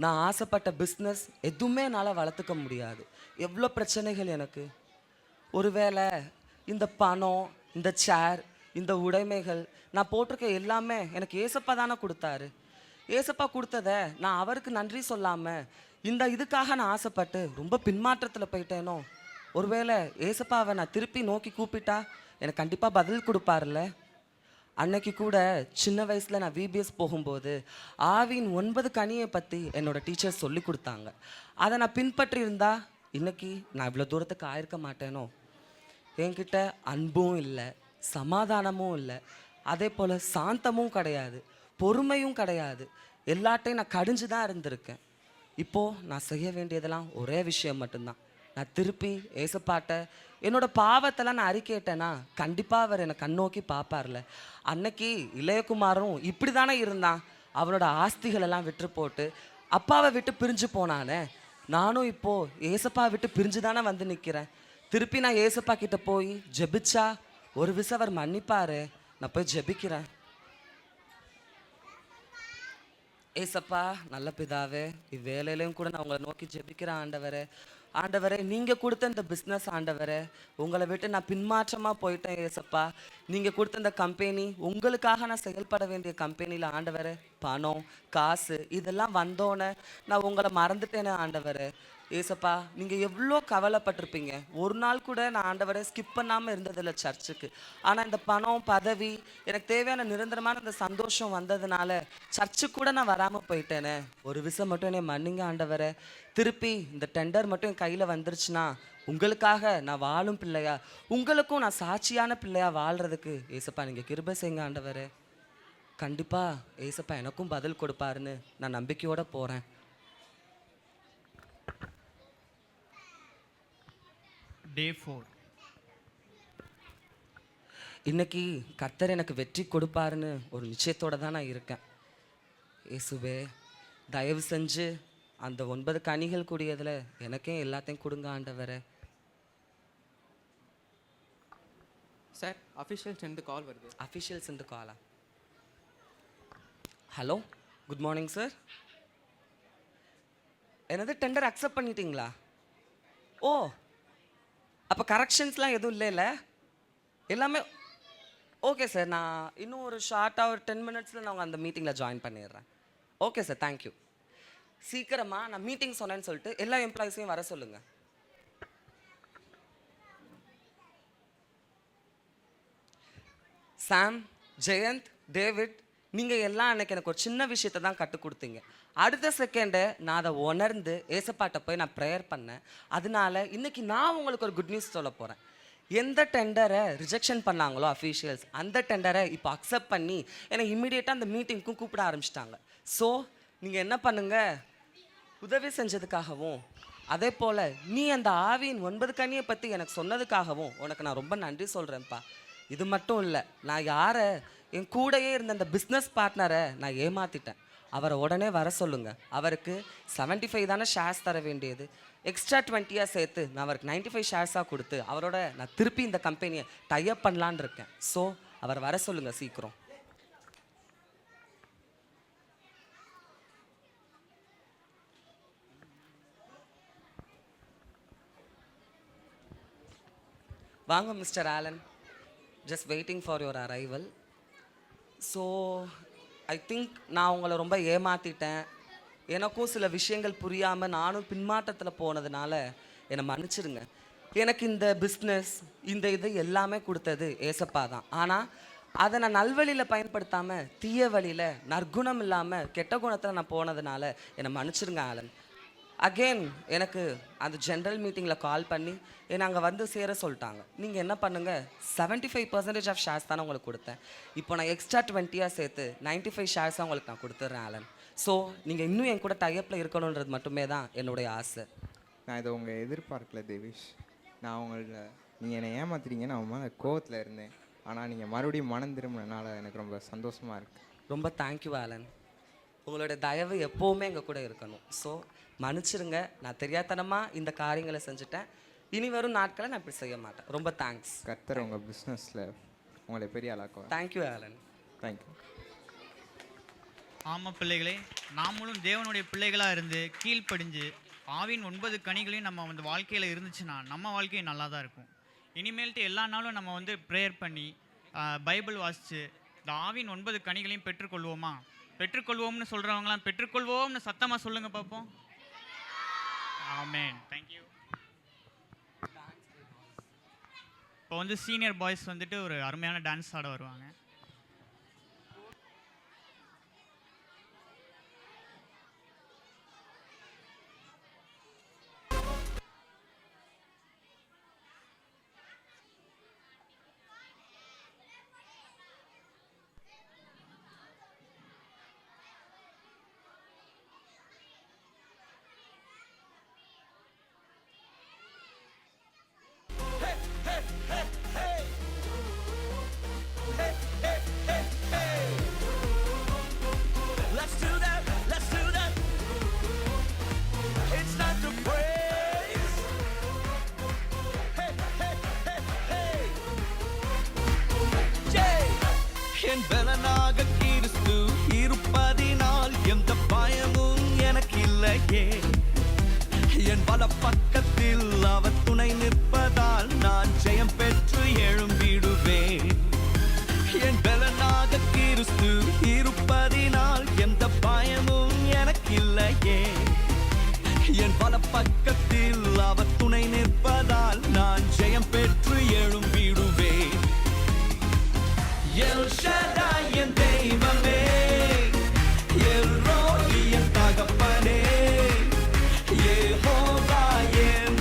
நான் ஆசைப்பட்ட பிஸ்னஸ் எதுவுமே என்னால் வளர்த்துக்க முடியாது. எவ்வளோ பிரச்சனைகள் எனக்கு. ஒருவேளை இந்த பணம், இந்த சேர், இந்த உடைமைகள், நான் போட்டிருக்க எல்லாமே எனக்கு ஏசப்பா தானே கொடுத்தாரு. ஏசப்பா கொடுத்ததை நான் அவருக்கு நன்றி சொல்லாமல் இந்த இதுக்காக நான் ஆசைப்பட்டு ரொம்ப பின்மாற்றத்தில் போயிட்டேனோ? ஒருவேளை ஏசப்பாவை நான் திருப்பி நோக்கி கூப்பிட்டா எனக்கு கண்டிப்பாக பதில் கொடுப்பார்ல. அன்னைக்கு கூட சின்ன வயசில் நான் விபிஎஸ் போகும்போது ஆவின் 9 கனியை பற்றி என்னோட டீச்சர்ஸ் சொல்லி கொடுத்தாங்க. அதை நான் பின்பற்றி இருந்தா இன்னைக்கு நான் இவ்வளோ தூரத்துக்கு ஆயிருக்க மாட்டேனோ? என்கிட்ட அன்பும் இல்லை, சமாதானமும் இல்லை, அதே போல் சாந்தமும் கிடையாது, பொறுமையும் கிடையாது. எல்லாட்டையும் நான் கடிஞ்சு தான் இருந்திருக்கேன். இப்போது நான் செய்ய வேண்டியதெல்லாம் ஒரே விஷயம் மட்டும்தான். நான் திருப்பி ஏசப்பாட்ட என்னோட பாவத்தெல்லாம் நான் அறிக்கையிட்டேன்னா கண்டிப்பாக அவர் என்னை கண்ணோக்கி பார்ப்பார்ல. அன்னைக்கு இளையகுமாரும் இப்படி தானே இருந்தான். அவனோட ஆஸ்திகளெல்லாம் விட்டு போட்டு அப்பாவை விட்டு பிரிஞ்சு போனானே. நானும் இப்போது ஏசப்பா விட்டு பிரிஞ்சு தானே வந்து நிற்கிறேன். திருப்பி நான் ஏசப்பா கிட்ட போய் ஜெபிச்சா ஒரு விஷயம் அவர் மன்னிப்பாரு. நான் போய் ஜெபிக்கிறேன். ஏசப்பா நல்ல பிதாவே, இவ்வேளையிலையும் கூட நான் உங்களை நோக்கி ஜெபிக்கிறேன். ஆண்டவரே, நீங்கள் கொடுத்த இந்த பிஸ்னஸ் ஆண்டவரே, உங்களை விட்டு நான் பின்மாற்றமாக போயிட்டேன் ஏசப்பா. நீங்கள் கொடுத்த இந்த கம்பெனி உங்களுக்காக நான் செயல்பட வேண்டிய கம்பெனியில் ஆண்டவரே, பணம் காசு இதெல்லாம் வந்தோன்னே நான் உங்களை மறந்துட்டேனே ஆண்டவரே. ஏசப்பா, நீங்கள் எவ்வளோ கவலைப்பட்டிருப்பீங்க. ஒரு நாள் கூட நான் ஆண்டவரை ஸ்கிப் பண்ணாமல் இருந்ததில்லை சர்ச்சுக்கு. ஆனால் இந்த பணம் பதவி எனக்கு தேவையான நிரந்தரமான இந்த சந்தோஷம் வந்ததுனால சர்ச்சுக்கு கூட நான் வராமல் போயிட்டேனே. ஒரு விஷயம் மட்டும் என்னை மன்னிங்க ஆண்டவரை. திருப்பி இந்த டெண்டர் மட்டும் என் கையில் வந்துருச்சுன்னா உங்களுக்காக நான் வாழும் பிள்ளையா, உங்களுக்கும் நான் சாட்சியான பிள்ளையா வாழ்கிறதுக்கு ஏசப்பா நீங்கள் கிருபை செய்யுங்க ஆண்டவரே. கண்டிப்பாக ஏசப்பா எனக்கும் பதில் கொடுப்பாருன்னு நான் நம்பிக்கையோடு போகிறேன். Day 4. இன்னைக்கு கர்த்தர் எனக்கு வெற்றி கொடுப்பாருன்னு ஒரு நிச்சயத்தோடு தான் நான் இருக்கேன். இயேசுவே, தயவு செஞ்சு அந்த 9 கனிகள் கூடியதில் எனக்கே எல்லாத்தையும் கொடுங்க ஆண்டவரே. சார், அஃபிஷியல்ஸ் இருந்து கால் வருது. அஃபிஷியல்ஸ் இருந்து காலா? Hello, good morning sir. என்னது டெண்டர் அக்செப்ட் பண்ணிட்டீங்களா? ஓ, அப்போ கரெக்ஷன்ஸ்லாம் எதுவும் இல்லைல்ல? எல்லாமே ஓகே சார். நான் இன்னும் ஒரு ஷார்ட்டாக ஒரு 10 மினிட்ஸில் நான் அந்த மீட்டிங்கில் ஜாயின் பண்ணிடுறேன். Okay sir, thank you. சீக்கிரமாக நான் மீட்டிங் சொன்னேன்னு சொல்லிட்டு எல்லா எம்ப்ளாயிஸையும் வர சொல்லுங்கள். சாம், ஜெயந்த், டேவிட், நீங்கள் எல்லாம் அன்றைக்கி எனக்கு ஒரு சின்ன விஷயத்தை தான் கற்றுக் கொடுத்தீங்க. அடுத்த செகண்டு நான் அதை உணர்ந்து ஏசப்பாட்ட போய் நான் ப்ரேயர் பண்ணேன். அதனால இன்றைக்கி நான் உங்களுக்கு ஒரு குட் நியூஸ் சொல்ல போகிறேன். எந்த டெண்டரை ரிஜெக்ஷன் பண்ணாங்களோ அஃபீஷியல்ஸ், அந்த டெண்டரை இப்போ அக்செப்ட் பண்ணி என்னை இம்மிடியேட்டாக அந்த மீட்டிங்க்கும் கூப்பிட ஆரம்பிச்சிட்டாங்க. ஸோ நீங்கள் என்ன பண்ணுங்கள், உதவி செஞ்சதுக்காகவும் அதே போல் நீ அந்த ஆவியின் 9 கனியை பற்றி எனக்கு சொன்னதுக்காகவும் உனக்கு நான் ரொம்ப நன்றி சொல்கிறேன்ப்பா. இது மட்டும் இல்லை, நான் யாரை என் கூடையே இருந்த அந்த பிஸ்னஸ் பார்ட்னரை நான் ஏமாற்றிட்டேன். அவரை உடனே வர சொல்லுங்க. அவருக்கு 75 தானே ஷேர்ஸ் தர வேண்டியது, எக்ஸ்ட்ரா 20 சேர்த்து நான் அவருக்கு 95 ஷேர்ஸாக கொடுத்து அவரோட நான் திருப்பி இந்த கம்பெனியை டைப் பண்ணலான்னு இருக்கேன். ஸோ அவர் வர சொல்லுங்க சீக்கிரம். வாங்க mister Allen, just waiting for your arrival. So I think நான் உங்களை ரொம்ப ஏமாற்றிட்டேன். எனக்கும் சில விஷயங்கள் புரியாமல் நானும் பின்மாற்றத்தில் போனதுனால என்னை மன்னிச்சிடுங்க. எனக்கு இந்த பிஸ்னஸ் இந்த இது எல்லாமே கொடுத்தது ஏசப்பா தான். ஆனால் அதை நான் நல்வழியில் பயன்படுத்தாமல் தீய வழியில் நற்குணம் இல்லாமல் கெட்ட குணத்தில் நான் போனதுனால என்னை மன்னிச்சிடுங்க ஆலன். அகெயின் எனக்கு அந்த ஜென்ரல் மீட்டிங்கில் கால் பண்ணி என்னை அங்கே வந்து சேர சொல்லிட்டாங்க. நீங்கள் என்ன பண்ணுங்கள், 75% ஆஃப் ஷேர்ஸ் தானே உங்களுக்கு கொடுத்தேன், இப்போ நான் எக்ஸ்ட்ரா 20 சேர்த்து 95 ஷேர்ஸாக உங்களுக்கு நான் கொடுத்துட்றேன் ஆலன். ஸோ நீங்கள் இன்னும் என் கூட டைப்பில் இருக்கணுன்றது மட்டுமே தான் என்னுடைய ஆசை. நான் இதை உங்கள் எதிர்பார்க்கல தேவேஷ். நான் உங்களை நீங்கள் என்னை ஏமாத்துறீங்க, நான் உங்கள் மேலே கோவத்தில் இருந்தேன். ஆனால் நீங்கள் மறுபடியும் மனம் திரும்பினால எனக்கு ரொம்ப சந்தோஷமாக இருக்குது. ரொம்ப தேங்க்யூ ஆலன். உங்களோட தயவு எப்போவுமே எங்கள் கூட இருக்கணும். ஸோ மன்னிச்சிருங்க, நான் தெரியாதனமாக இந்த காரியங்களை செஞ்சுட்டேன். இனி வரும் நாட்களை நான் இப்படி செய்ய மாட்டேன். ரொம்ப தேங்க்ஸ். கர்த்தர் உங்கள் பிஸ்னஸில் உங்களை பெரிய ஆளாக்குவார். Thank you Alan. தேங்க்யூ. ஆமாம் பிள்ளைகளே, நாமளும் தேவனுடைய பிள்ளைகளாக இருந்து கீழ்ப்படிஞ்சு ஆவின் 9 கனிகளையும் நம்ம வந்து வாழ்க்கையில் இருந்துச்சுன்னா நம்ம வாழ்க்கையும் நல்லா தான் இருக்கும். இனிமேல்ட்டு எல்லா நாளும் நம்ம வந்து ப்ரேயர் பண்ணி பைபிள் வாசித்து இந்த ஆவின் 9 கனிகளையும் பெற்றுக்கொள்வோமா? பெற்றுக்கொள்வோம்னு சொல்கிறவங்களாம் பெற்றுக்கொள்வோம்னு சத்தமாக சொல்லுங்கள் பார்ப்போம். ஆமென். தேங்க்யூ. இப்போ வந்து சீனியர் பாய்ஸ் வந்துட்டு ஒரு அருமையான டான்ஸ் ஆட வருவாங்க. Let's do that, let's do that. It's time to praise. Hey, hey, hey, hey. Jay. என் பலனாக கிறிஸ்து இருப்பதினால் எந்த பயமும் எனக்கு இல்லையே. என் பல பக்கத்தில் அவர் துணை நிற்பதால் நான் ஜெயம் பெற்று எழும்பிடுவேன். என் பலனாக கிறிஸ்து இருப்பதினால் எந்த பயமும் எனக்கில்லையே. என் பல பக்கத்தில் அவர் துணை நிற்பதால் நான் ஜெயம் பெற்று எழும்பிடுவேன். எல் ஷடாய் என் தெய்வமே, எல் ரோயி என் தகப்பனே, யெகோவா என்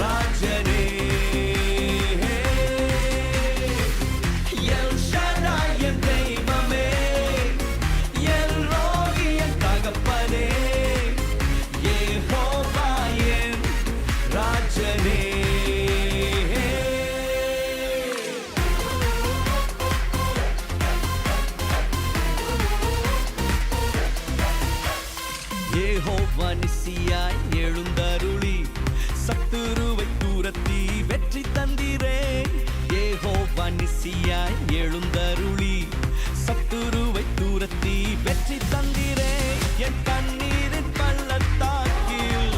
ராஜனே. எல் ஷடாய் என் தெய்வமே, எல் ரோயி என் தகப்பனே, யெகோவா என் ராஜனே. யெகோவா நிசியாய் எழுந்தருளி சத்துருவை தூரத்தி வெற்றி தந்திரே. யெகோவா நிசியாய் எழுந்தருளி சத்துருவை தூரத்தி வெற்றி தந்திரே. என் கண்ணீரின் பள்ளத்தாக்கில்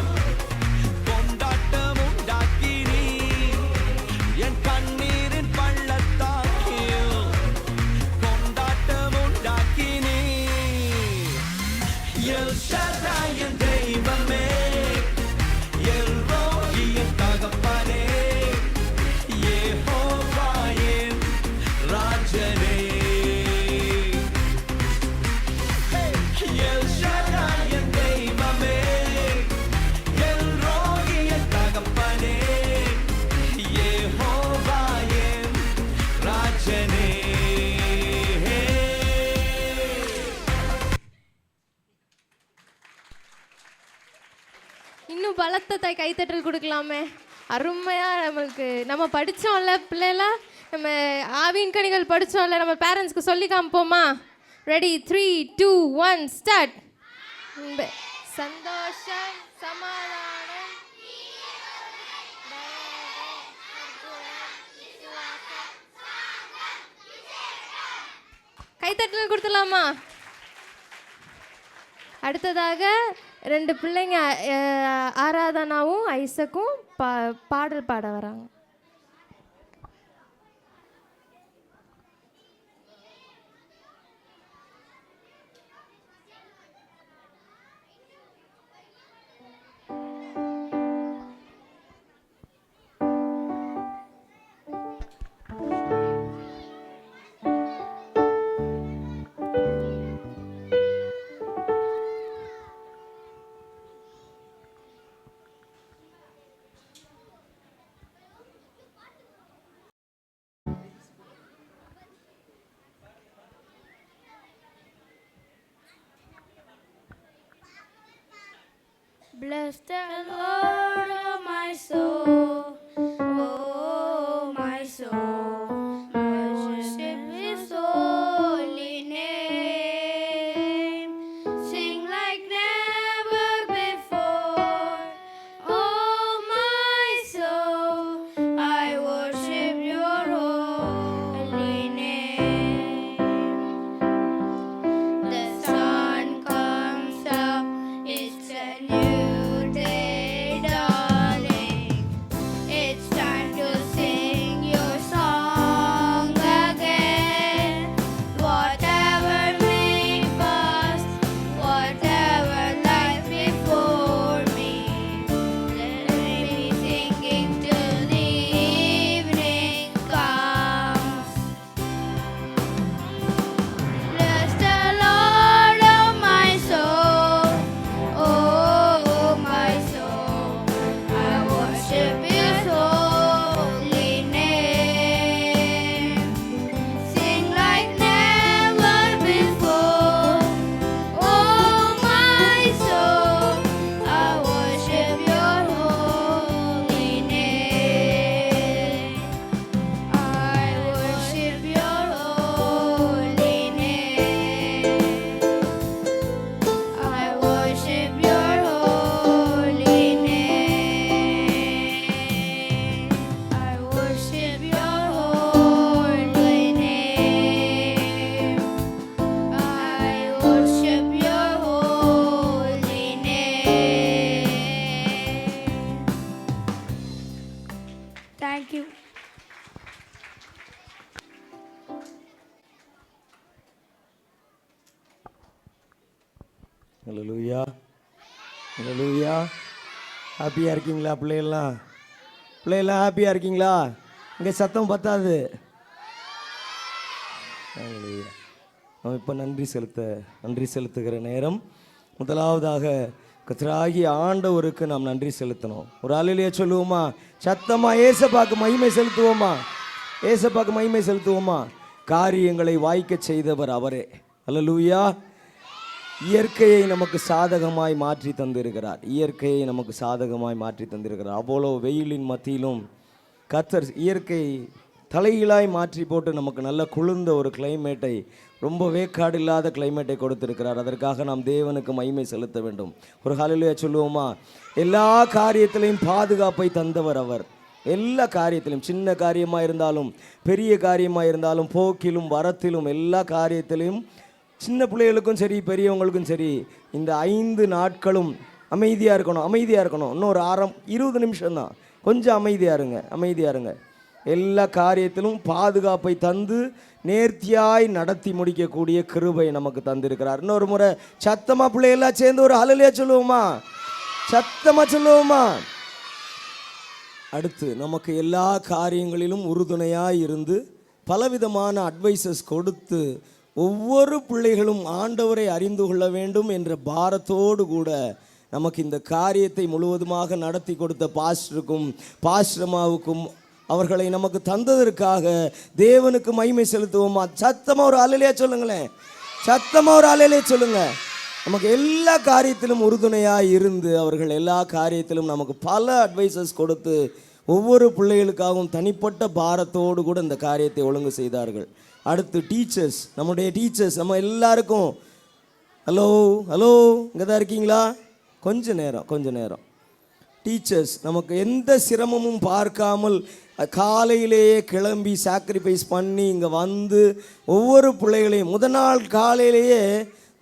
கொண்டாட்டம் உண்டாக்கினீ. என் கண்ணீரின் பள்ளத்தாக்கில் கொண்டாட்டம் உண்டாக்கினீ. எல் ஷடாய் என் தெய்வமே, எல் ரோயி என் தகப்பனே, யெகோவா என் ராஜனே. எல் ஷடாய் என் தெய்வமே, எல் ரோயி என் தகப்பனே, யெகோவா என் ராஜனே. இன்னும் பலத்தை கைத்தட்டல் கொடுக்கலாமே. அருமையாக நம்மளுக்கு நம்ம படித்தோம்ல பிள்ளைலாம், நம்ம ஆவின் கனிகள் படித்தோம்ல, நம்ம பேரண்ட்ஸ்க்கு சொல்லி காமிப்போமா? Ready 3 2 1 start. சந்தோஷம் சமாதானம் கைத்தட்டல் கொடுத்துடலாமா? அடுத்ததாக 2 பிள்ளைங்க ஆராதனாவும் ஐசக்கும் பாடல் பாட வராங்க. Bless the Lord, oh my soul, oh my soul, worship His holy name, sing like never before, oh my soul, I worship Your holy name. The sun comes up, it's a new Thank you. ஹல்லேலூயா ஹல்லேலூயா. ஹாப்பியாக இருக்கீங்களா பிள்ளைகள்லாம்? பிள்ளைகள்லாம் ஹாப்பியாக இருக்கீங்களா? இங்கே சத்தம் பத்தாது. ஹல்லேலூயா. நம்ம இப்போ நன்றி செலுத்துகிற நேரம். முதலாவதாக கர்த்தராகிய ஆண்டவருக்கு நாம் நன்றி செலுத்தணும். ஒரு அல்லேலூயா சொல்லுவோமா? சத்தமாக ஏசப்பாக்கு மகிமை செலுத்துவோமா? ஏசப்பாக்கு மகிமை செலுத்துவோமா? காரியங்களை வாய்க்க செய்தவர் அவரே. அல்லேலூயா. இயற்கையை நமக்கு சாதகமாய் மாற்றி தந்திருக்கிறார். இயற்கையை நமக்கு சாதகமாய் மாற்றி தந்திருக்கிறார். அவ்வளோ வெயிலின் மத்தியிலும் கர்த்தர் இயற்கை தலைகீழாய் மாற்றி போட்டு நமக்கு நல்ல குளிர்ந்த ஒரு கிளைமேட்டை, ரொம்ப வேக்காடு இல்லாத கிளைமேட்டை கொடுத்திருக்கிறார். அதற்காக நாம் தேவனுக்கு மகிமை செலுத்த வேண்டும். ஒரு ஹல்லேலூயா சொல்லுவோமா? எல்லா காரியத்திலையும் பாதுகாப்பை தந்தவர் அவர். எல்லா காரியத்திலும், சின்ன காரியமாக இருந்தாலும் பெரிய காரியமாக இருந்தாலும், போக்கிலும் வரத்திலும், எல்லா காரியத்திலையும் சின்ன பிள்ளைகளுக்கும் சரி பெரியவங்களுக்கும் சரி இந்த 5 நாட்களும் அமைதியாக இருக்கணும். இன்னும் ஒரு 20 நிமிஷம்தான். கொஞ்சம் அமைதியாக இருங்க. எல்லா காரியத்திலும் பாதுகாப்பை தந்து நேர்த்தியாய் நடத்தி முடிக்கக்கூடிய கிருபை நமக்கு தந்திருக்கிறார். இன்னொரு முறை சத்தமாக பிள்ளைகளாக சேர்ந்து ஒரு ஹல்லேலூயா சொல்லுவோமா? சத்தமாக சொல்லுவோமா? அடுத்து நமக்கு எல்லா காரியங்களிலும் உறுதுணையாக இருந்து பலவிதமான அட்வைசஸ் கொடுத்து ஒவ்வொரு பிள்ளைகளும் ஆண்டவரை அறிந்து கொள்ள வேண்டும் என்ற பாரத்தோடு கூட நமக்கு இந்த காரியத்தை முழுவதுமாக நடத்தி கொடுத்த பாஸ்டர்மாவுக்கும் அவர்களை நமக்கு தந்ததற்காக தேவனுக்கு மகிமை செலுத்துவோமா? சத்தமாக ஒரு அல்லேலூயா சொல்லுங்களேன். சத்தமாக ஒரு அல்லேலூயா சொல்லுங்க. நமக்கு எல்லா காரியத்திலும் உறுதுணையாக இருந்து அவர்கள் எல்லா காரியத்திலும் நமக்கு பல அட்வைசஸ் கொடுத்து ஒவ்வொரு பிள்ளைகளுக்காகவும் தனிப்பட்ட பாரத்தோடு கூட இந்த காரியத்தை ஒழுங்கு செய்தார்கள். அடுத்து டீச்சர்ஸ், நம்முடைய டீச்சர்ஸ் நம்ம எல்லாருக்கும் ஹலோ ஹலோ இங்கே தான் இருக்கீங்களா? கொஞ்ச நேரம் டீச்சர்ஸ் நமக்கு எந்த சிரமமும் பார்க்காமல் காலையிலேயே கிளம்பி சாக்ரிஃபைஸ் பண்ணி இங்கே வந்து ஒவ்வொரு பிள்ளைகளையும் முதல் நாள் காலையிலேயே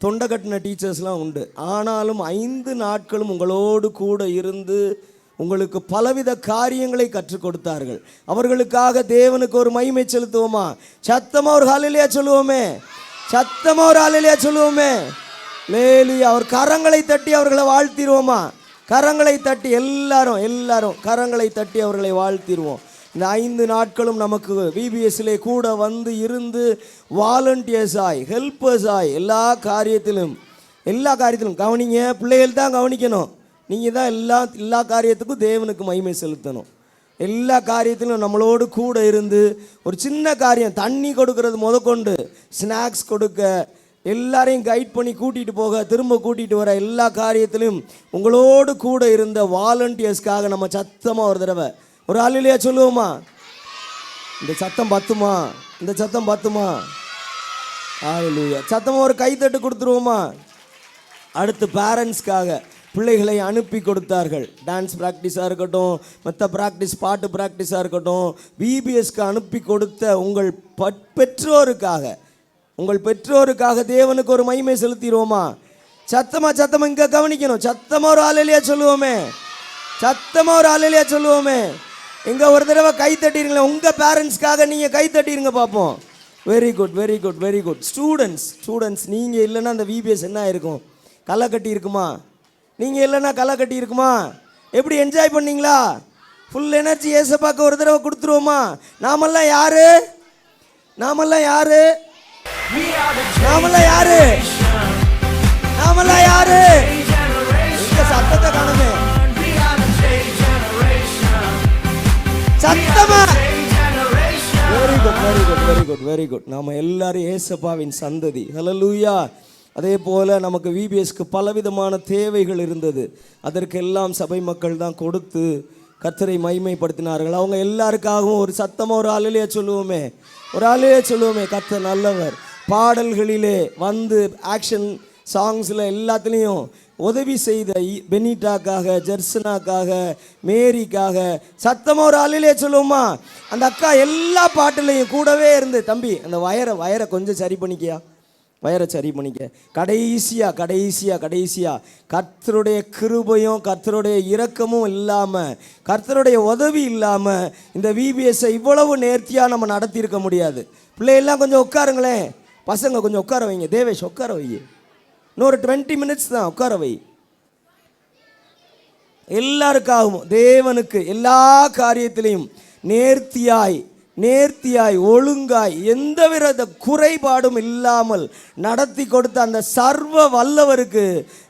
தொண்டை கட்டின டீச்சர்ஸ்லாம் உண்டு. ஆனாலும் 5 நாட்களும் உங்களோடு கூட இருந்து உங்களுக்கு பலவித காரியங்களை கற்றுக் கொடுத்தார்கள். அவர்களுக்காக தேவனுக்கு ஒரு மகிமை செலுத்துவோமா? சத்தமாக ஒரு ஹல்லேலூயா சொல்லுவோமே, சத்தமாக ஒரு ஹல்லேலூயா சொல்லுவோமே. லேலுயா. அவர் கரங்களை தட்டி அவர்களை வாழ்த்திடுவோமா? கரங்களை தட்டி எல்லாரும் கரங்களை தட்டி அவர்களை வாழ்த்திடுவோம். இந்த 5 நாட்களும் நமக்கு விபிஎஸ்லே கூட வந்து இருந்து வாலண்டியர்ஸாய் ஹெல்ப்பர்ஸாய் எல்லா காரியத்திலும் கவனிங்க. பிள்ளைகள் தான் கவனிக்கணும். நீங்கள் தான் எல்லா காரியத்துக்கும் தேவனுக்கு மகிமை செலுத்தணும். எல்லா காரியத்திலும் நம்மளோடு கூட இருந்து ஒரு சின்ன காரியம் தண்ணி கொடுக்கறது முதற்கொண்டு ஸ்நாக்ஸ் கொடுக்க எல்லாரையும் கைட் பண்ணி கூட்டிகிட்டு போக திரும்ப கூட்டிகிட்டு வர எல்லா காரியத்திலும் உங்களோடு கூட இருந்த வாலண்டியர்ஸ்க்காக நம்ம சத்தமாக ஒரு தடவை ஒரு ஹல்லேலூயா சொல்லுவோமா? இந்த சத்தம் பத்துமா? ஹல்லேலூயா. சத்தமாக ஒரு கைத்தட்டு கொடுத்துருவோமா? அடுத்து பேரண்ட்ஸ்க்காக பிள்ளைகளை அனுப்பி கொடுத்தார்கள். டான்ஸ் ப்ராக்டிஸாக இருக்கட்டும், மற்ற ப்ராக்டிஸ் பாட்டு ப்ராக்டிஸாக இருக்கட்டும், விபிஎஸ்க்கு அனுப்பி கொடுத்த உங்கள் பெற்றோருக்காக தேவனுக்கு ஒரு மகிமை செலுத்திடுவோமா? சத்தமாக இங்கே கவனிக்கணும். சத்தமாக ஒரு ஹல்லேலூயா சொல்லுவோமே. இங்கே ஒரு தடவை கை தட்டிடுங்களேன். உங்கள் பேரண்ட்ஸ்க்காக நீங்கள் கை தட்டிடுங்க பார்ப்போம். Very good. ஸ்டூடெண்ட்ஸ் நீங்கள் இல்லைன்னா அந்த விபிஎஸ் என்ன இருக்கும்? களை கட்டி இருக்குமா? நீங்கள் இல்லைன்னா களை கட்டி இருக்குமா? எப்படி என்ஜாய் பண்ணீங்களா? ஃபுல் எனர்ஜி ஏசப்பாக்கு ஒரு தடவை கொடுத்துருவோமா? நாமெல்லாம் யாரு? இந்த சத்தத்தை காணுமே. சத்தமா. Very good. நாம எல்லாரும் ஏசப்பாவின் சந்ததி. ஹல்லேலூயா. அதே போல் நமக்கு விபிஎஸ்க்கு பலவிதமான தேவைகள் இருந்தது. அதற்கெல்லாம் சபை மக்கள் தான் கொடுத்து கர்த்தரை மகிமைப்படுத்தினார்கள். அவங்க எல்லாருக்காகவும் ஒரு சத்தமாக ஒரு ஹல்லேலூயா சொல்லுவோமே. கர்த்தர் நல்லவர். பாடல்களிலே வந்து ஆக்ஷன் சாங்ஸில் எல்லாத்துலேயும் உதவி செய்த பெனிட்டாக்காக, ஜெர்சனாக்காக, மேரிக்காக சத்தமாக ஒரு ஹல்லேலூயா சொல்லுவோமா? அந்த அக்கா எல்லா பாட்டுலையும் கூடவே இருந்து, தம்பி அந்த வயரை கொஞ்சம் சரி பண்ணிக்க, கடைசியாக கர்த்தருடைய கிருபையும் கர்த்தருடைய இரக்கமும் இல்லாமல், கர்த்தருடைய உதவி இல்லாமல் இந்த விபிஎஸ்ஸை இவ்வளவு நேர்த்தியாக நம்ம நடத்தியிருக்க முடியாது. பிள்ளையெல்லாம் கொஞ்சம் உட்காருங்களேன். பசங்க கொஞ்சம் உட்கார வைங்க. தேவேஷ் உட்கார வை. இன்னொரு 20 மினிட்ஸ் தான் உட்கார வை. எல்லாருக்காகவும் தேவனுக்கு எல்லா காரியத்திலையும் நேர்த்தியாய் ஒழுங்காய் எந்தவித குறைபாடும் இல்லாமல் நடத்தி கொடுத்த அந்த சர்வ வல்லவருக்கு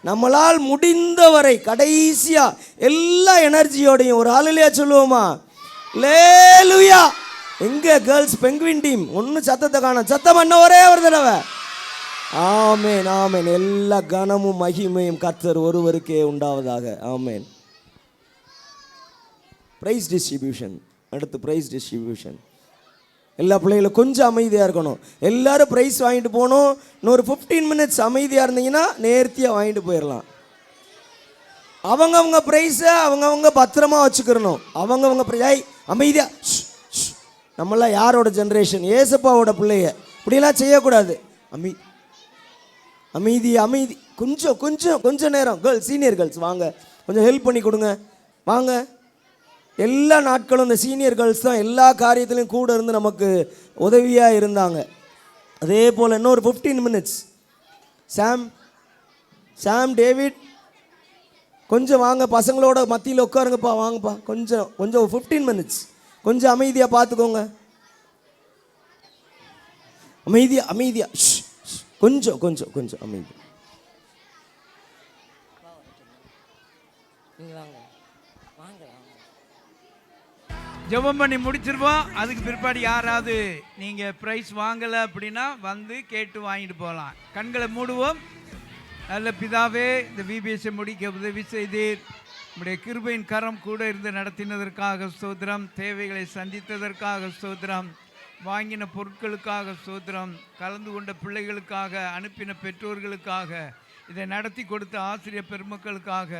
நம்மளால் முடிந்தவரை கடைசியா எல்லா எனர்ஜியோடையும் ஒரு ஹல்லேலூயா சொல்லுவோமா? லேலுயா. எங்க கேர்ள்ஸ் பெங்குவின் டீம் ஒன்றும் சத்தத்தை காணோம். சத்தம் பண்ண ஒரே ஒரு தடவை. ஆமேன். எல்லா கனமும் மகிமையும் கர்த்தர் ஒருவருக்கே உண்டாவதாக. ஆமேன். Prize distribution. அடுத்து பிரைஸ் டிஸ்ட்ரிபியூஷன். எல்லா பிள்ளைகளும் கொஞ்சம் அமைதியாக இருக்கணும். எல்லாரும் ப்ரைஸ் வாங்கிட்டு போகணும். இன்னொரு 15 மினிட்ஸ் அமைதியாக இருந்தீங்கன்னா நேர்த்தியாக வாங்கிட்டு போயிடலாம். அவங்கவுங்க ப்ரைஸை அவங்கவுங்க பத்திரமா வச்சுக்கிறணும். அவங்கவுங்க அமைதியாக. நம்மளாம் யாரோட ஜென்ரேஷன்? ஏசப்பாவோட பிள்ளைய. இப்படிலாம் செய்யக்கூடாது. அமைதி. கொஞ்சம் நேரம். சீனியர் கேர்ள்ஸ் வாங்க, கொஞ்சம் ஹெல்ப் பண்ணி கொடுங்க வாங்க. எல்லா நாட்களும் இந்த சீனியர் கேர்ள்ஸ் தான் எல்லா காரியத்திலையும் கூட இருந்து நமக்கு உதவியாக இருந்தாங்க. அதே போல் இன்னொரு 15 மினிட்ஸ். சாம் டேவிட் கொஞ்சம் வாங்க, பசங்களோட மத்தியில் உட்காருங்கப்பா, வாங்கப்பா. கொஞ்சம் 15 மினிட்ஸ் கொஞ்சம் அமைதியாக பார்த்துக்கோங்க. அமைதியாக கொஞ்சம் அமைதி. ஜெபம் பண்ணி முடிச்சிருவோம். அதுக்கு பிற்பாடு யாராவது நீங்கள் ப்ரைஸ் வாங்கலை அப்படின்னா வந்து கேட்டு வாங்கிட்டு போகலாம். கண்களை மூடுவோம். நல்ல பிதாவே, இந்த விபிஎஸ்ஸை முடிக்க உதவி செய்தீர். உங்களுடைய கிருபையின் கரம் கூட இருந்து நடத்தினதற்காக ஸ்தோத்திரம். தேவைகளை சந்தித்ததற்காக ஸ்தோத்திரம். வாங்கின பொருட்களுக்காக ஸ்தோத்திரம், கலந்து கொண்ட பிள்ளைகளுக்காக, அனுப்பின பெற்றோர்களுக்காக, இதை நடத்தி கொடுத்த ஆசிரியர் பெருமக்களுக்காக,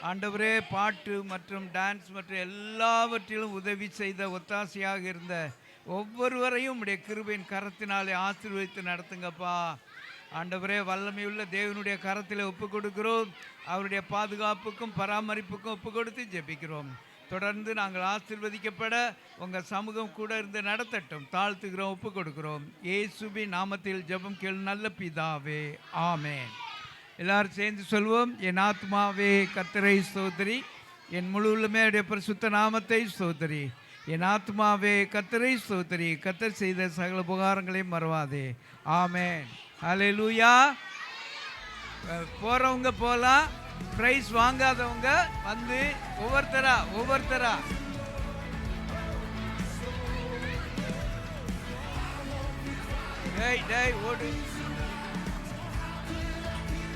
ஆண்டவரே பாட்டு மற்றும் டான்ஸ் மற்றும் எல்லாவற்றிலும் உதவி செய்த ஒத்தாசையாக இருந்த ஒவ்வொருவரையும் உடைய கிருபையின் கரத்தினாலே ஆசீர்வதித்து நடத்துங்கப்பா. ஆண்டவரே, வல்லமையுள்ள தேவனுடைய கரத்தில் ஒப்பு கொடுக்கிறோம். அவருடைய பாதுகாப்புக்கும் பராமரிப்புக்கும் ஒப்பு கொடுத்து ஜெபிக்கிறோம். தொடர்ந்து நாங்கள் ஆசீர்வதிக்கப்பட உங்கள் சமூகம் கூட இருந்து நடத்தட்டும். தாழ்த்துகிறோம், ஒப்பு கொடுக்கிறோம். இயேசுவின் நாமத்தில் ஜெபம் கேள் நல்ல பிதாவே, ஆமென். எல்லாரும் சேர்ந்து சொல்வோம். என் ஆத்மாவே கர்த்தரை ஸ்தோத்திரி, என் முழு உள்ளமே அவருடைய பரிசுத்த நாமத்தை ஸ்தோத்திரி. என் ஆத்மாவே கர்த்தரை ஸ்தோத்திரி, கர்த்தர் செய்த சகல உபகாரங்களையும் மறவாதே. ஆமென். ஹல்லேலூயா. போகிறவங்க போகலாம், ப்ரைஸ் வாங்காதவங்க வந்து ஒவ்வொருத்தரா டேய் ஓடு.